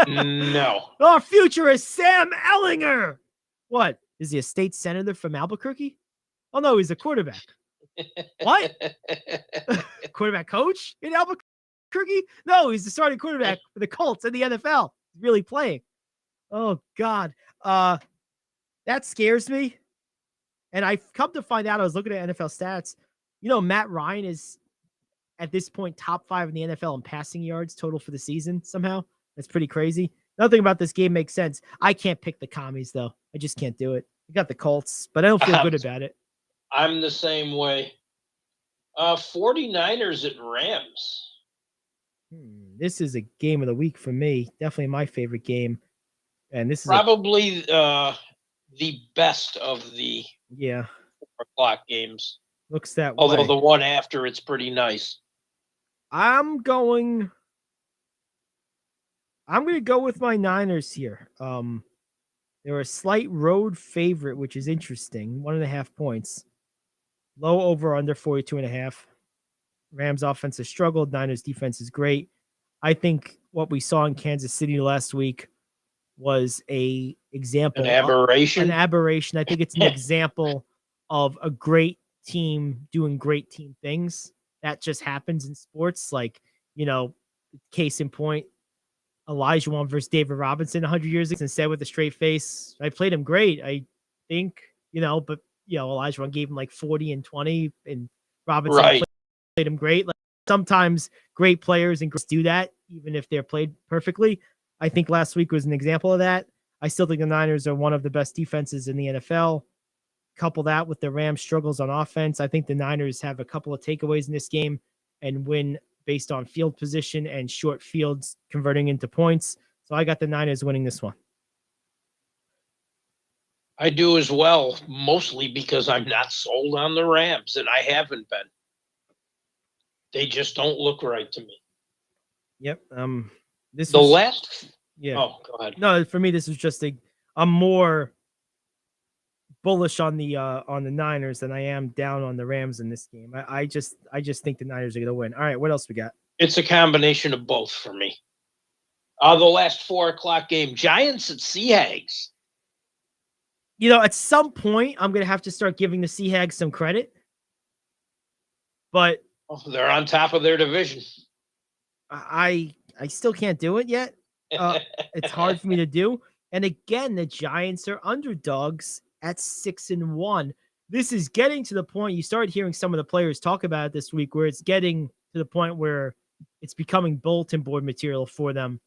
No. Our future is Sam Ellinger. What? Is he a state senator from Albuquerque? Oh, no, he's a quarterback. What? Quarterback coach in Albuquerque? No, he's the starting quarterback for the Colts in the NFL. He's really playing. Oh, God. That scares me. And I've come to find out, I was looking at NFL stats. Matt Ryan is at this point top 5 in the NFL in passing yards total for the season somehow. That's pretty crazy. Nothing about this game makes sense. I can't pick the Commies, though. I just can't do it. I got the Colts, but I don't feel good about it. I'm the same way. 49ers at Rams. This is a game of the week for me. Definitely my favorite game. And this is probably the best of the 4 o'clock games. Looks that way. Although the one after it's pretty nice. I'm going to go with my Niners here. They're a slight road favorite, which is interesting. 1.5 points. Low over under 42.5. Rams offense has struggled. Niners defense is great. I think what we saw in Kansas City last week was an example. An aberration? An aberration. I think it's an example of a great team doing great team things. That just happens in sports. Case in point, Elijah versus David Robinson 100 years ago and said with a straight face, I played him great. I think, but Elijah gave him 40 and 20 and Robinson played him great. Sometimes great players and girls do that, even if they're played perfectly. I think last week was an example of that. I still think the Niners are one of the best defenses in the NFL. Couple that with the Rams' struggles on offense. I think the Niners have a couple of takeaways in this game and win based on field position and short fields converting into points. So I got the Niners winning this one. I do as well, mostly because I'm not sold on the Rams, and I haven't been. They just don't look right to me. Yep. Oh, go ahead. No, for me, this is just I'm more bullish on the Niners than I am down on the Rams in this game. I just think the Niners are going to win. All right, what else we got? It's a combination of both for me. The last 4 o'clock game, Giants at Seahags. At some point, I'm going to have to start giving the Seahags some credit. But they're on top of their division. I still can't do it yet. It's hard for me to do. And again, the Giants are underdogs at 6-1. This is getting to the point you start hearing some of the players talk about it this week, where it's getting to the point where it's becoming bulletin board material for them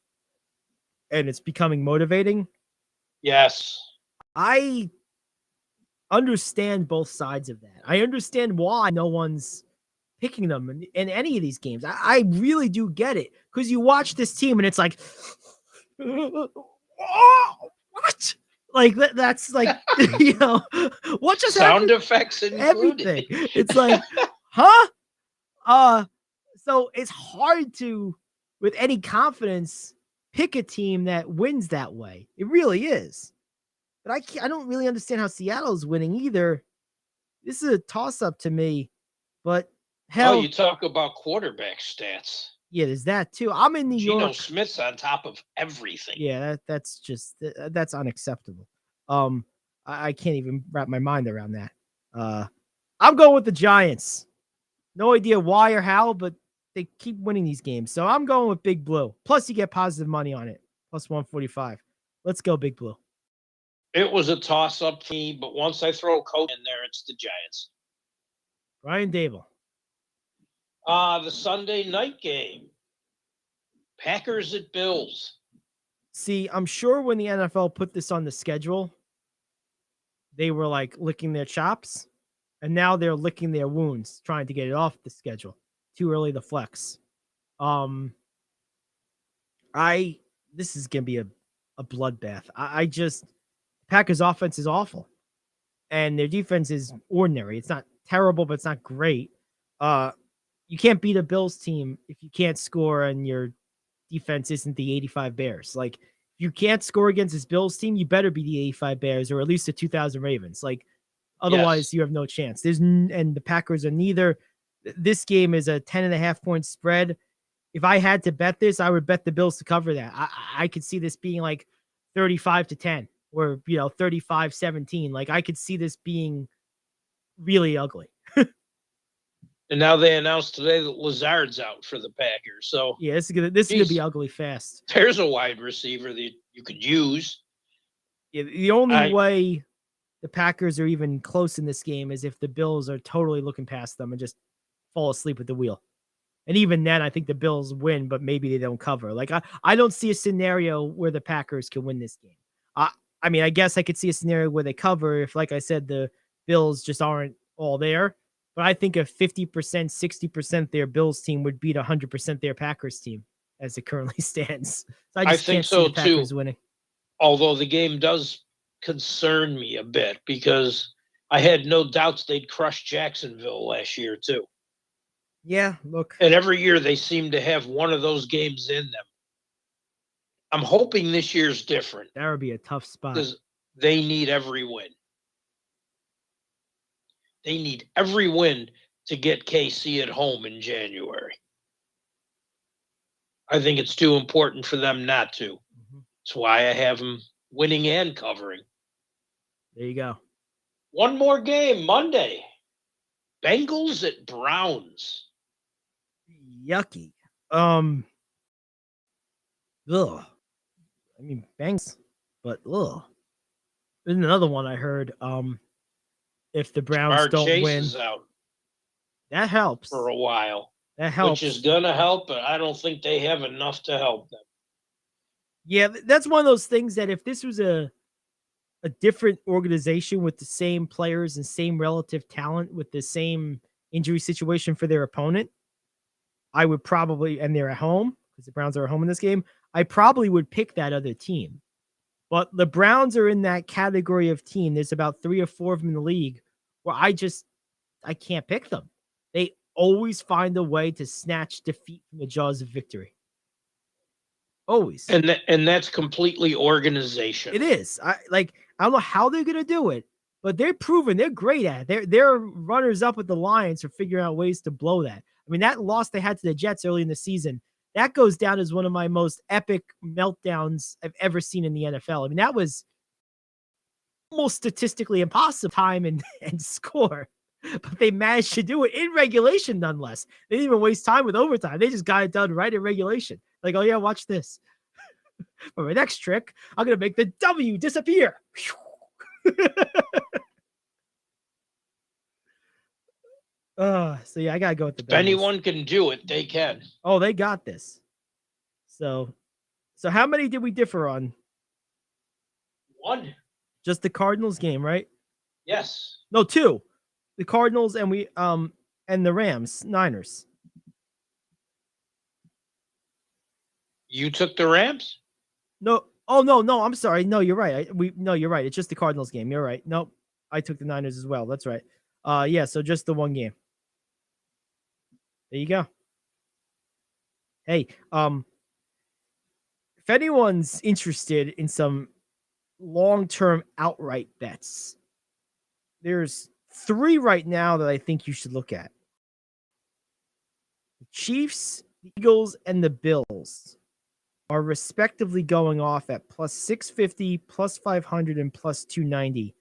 and it's becoming motivating. Yes. I understand both sides of that. I understand why no one's picking them in any of these games. I really do get it, because you watch this team and it's like, oh, what? Like that's like, what just Sound happened? effects included. Everything. It's like, huh? So it's hard to, with any confidence, pick a team that wins that way. It really is. But I don't really understand how Seattle's winning either. This is a toss-up to me. But hell, You talk about quarterback stats. yeah, there's that too. I'm in New Geno York. Smith's on top of everything. Yeah, that's just that's unacceptable. I can't even wrap my mind around that. I'm going with the Giants. No idea why or how, but they keep winning these games. So I'm going with Big Blue. Plus, you get positive money on it. Plus 145. Let's go, Big Blue. It was a toss-up team, but once I throw Coach in there, it's the Giants. Brian Dable. The Sunday night game. Packers at Bills. See, I'm sure when the NFL put this on the schedule, they were like licking their chops, and now they're licking their wounds, trying to get it off the schedule. Too early to flex. This is gonna be a bloodbath. Packers offense is awful, and their defense is ordinary. It's not terrible, but it's not great. You can't beat a Bills team if you can't score and your defense isn't the 85 Bears. Like, if you can't score against this Bills team, you better be the 85 Bears or at least the 2000 Ravens. Like, otherwise you have no chance. And the Packers are neither. This game is a 10.5-point spread. If I had to bet this, I would bet the Bills to cover that. I could see this being like 35-10 or 35-17. Like, I could see this being really ugly. And now they announced today that Lazard's out for the Packers. So yeah, this is gonna be ugly fast. There's a wide receiver that you could use. Yeah, the only way the Packers are even close in this game is if the Bills are totally looking past them and just fall asleep at the wheel. And even then, I think the Bills win, but maybe they don't cover. Like, I don't see a scenario where the Packers can win this game. I mean, I guess I could see a scenario where they cover if, like I said, the Bills just aren't all there. But I think a 50%, 60% their Bills team would beat 100% their Packers team as it currently stands. So I think can't so see the Packers too. winning. Although the game does concern me a bit because I had no doubts they'd crush Jacksonville last year too. Yeah, look. And every year they seem to have one of those games in them. I'm hoping this year's different. That would be a tough spot. Because they need every win. They need every win to get KC at home in January. I think it's too important for them not to. Mm-hmm. That's why I have them winning and covering. There you go. One more game, Monday. Bengals at Browns. Yucky. Ugh. I mean, Banks, but ugh. There's another one I heard. If the Browns don't Chase win, is out that helps for a while. That helps. Which is gonna help, but I don't think they have enough to help them. Yeah, that's one of those things that if this was a different organization with the same players and same relative talent with the same injury situation for their opponent, I would probably, and they're at home because the Browns are at home in this game, I probably would pick that other team. But the Browns are in that category of team. There's about 3 or 4 of them in the league where I can't pick them. They always find a way to snatch defeat from the jaws of victory. Always. And that's completely organization. It is. I don't know how they're going to do it, but they're proven they're great at it. They're runners up with the Lions for figuring out ways to blow that. I mean, that loss they had to the Jets early in the season, that goes down as one of my most epic meltdowns I've ever seen in the NFL. I mean, that was almost statistically impossible time and score, but they managed to do it in regulation nonetheless. They didn't even waste time with overtime. They just got it done right in regulation. Like, oh yeah, watch this. For my next trick, I'm going to make the W disappear. So yeah, I got to go with the Bengals. If anyone can do it, they can. Oh, they got this. So how many did we differ on? One. Just the Cardinals game, right? Yes. No, two. The Cardinals and the Rams, Niners. You took the Rams? No. Oh no. I'm sorry. No, you're right. You're right. It's just the Cardinals game. You're right. Nope. I took the Niners as well. That's right. Yeah. So just the one game. There you go. Hey, if anyone's interested in some long-term outright bets, there's 3 right now that I think you should look at. The Chiefs, the Eagles, and the Bills are respectively going off at plus 650, plus 500, and plus 290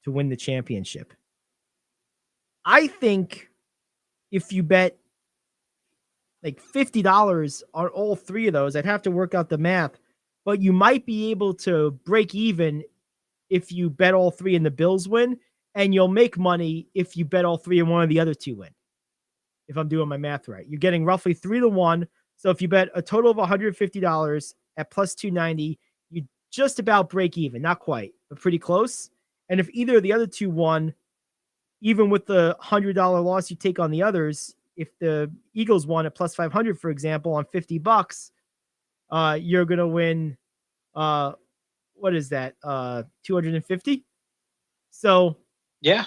to win the championship. I think if you bet like $50 on all 3 of those, I'd have to work out the math, but you might be able to break even if you bet all 3 and the Bills win, and you'll make money if you bet all 3 and one of the other 2 win. If I'm doing my math right, you're getting roughly 3-1. So if you bet a total of $150 at plus 290, you just about break even. Not quite, but pretty close. And if either of the other 2 won, even with the $100 loss you take on the others, if the Eagles won at plus 500, for example, on $50, you're going to win, what is that? 250. So yeah,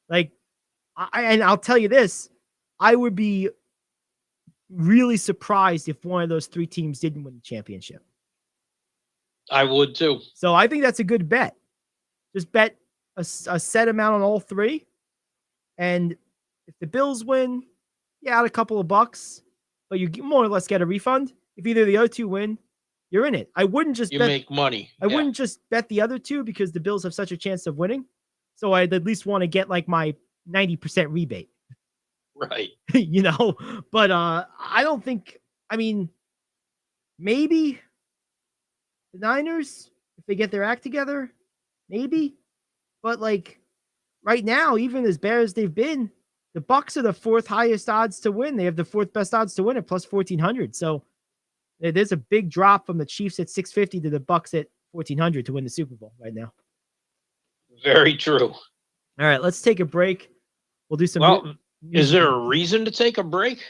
like, and I'll tell you this, I would be really surprised if one of those 3 teams didn't win the championship. I would too. So I think that's a good bet. Just bet a set amount on all 3. And if the Bills win, you add a couple of bucks, but you more or less get a refund. If either of the other 2 win, you're in it. I wouldn't just make money. I wouldn't just bet the other 2 because the Bills have such a chance of winning. So I'd at least want to get like my 90% rebate. Right. But I don't think, I mean, maybe the Niners, if they get their act together, maybe. But like right now, even as bad as they've been, the Bucs are the 4th highest odds to win. They have the 4th best odds to win at plus 1,400. So there's a big drop from the Chiefs at 650 to the Bucs at 1,400 to win the Super Bowl right now. Very true. All right, let's take a break. We'll do some. Well, is there a reason to take a break?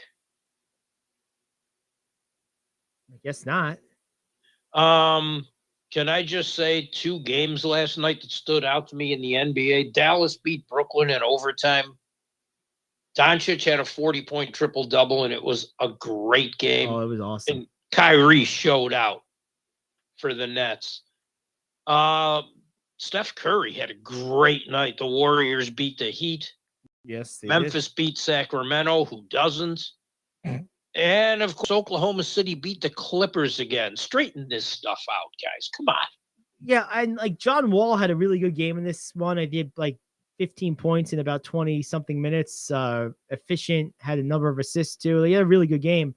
I guess not. Can I just say 2 games last night that stood out to me in the NBA? Dallas beat Brooklyn in overtime. Doncic had a 40-point triple-double, and it was a great game. Oh, it was awesome. And Kyrie showed out for the Nets. Steph Curry had a great night. The Warriors beat the Heat. Yes, they Memphis beat Sacramento. Who doesn't? And, of course, Oklahoma City beat the Clippers again. Straighten this stuff out, guys. Come on. Yeah, and like John Wall had a really good game in this one. I did like 15 points in about 20-something minutes. Efficient, had a number of assists too. He had a really good game.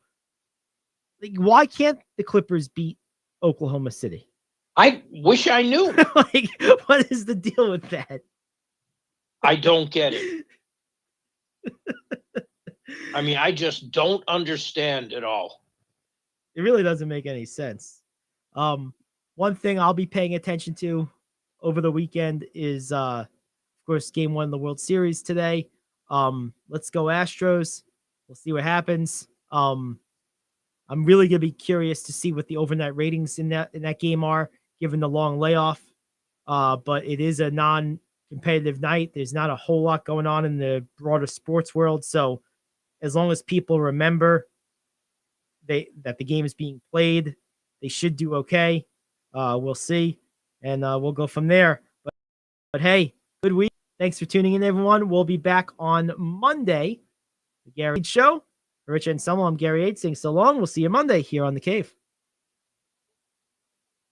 Like, why can't the Clippers beat Oklahoma City? I wish I knew. Like, what is the deal with that? I don't get it. I mean, I just don't understand at all. It really doesn't make any sense. One thing I'll be paying attention to over the weekend is, of course, Game 1 of the World Series today. Let's go Astros. We'll see what happens. I'm really gonna be curious to see what the overnight ratings in that game are, given the long layoff. But it is a non-competitive night. There's not a whole lot going on in the broader sports world, so as long as people remember that the game is being played, they should do okay. We'll see, and we'll go from there. But hey, good week. Thanks for tuning in, everyone. We'll be back on Monday. The Gary Ayd Show. For Rich and Selma, I'm Gary Ayd saying so long. We'll see you Monday here on The Cave.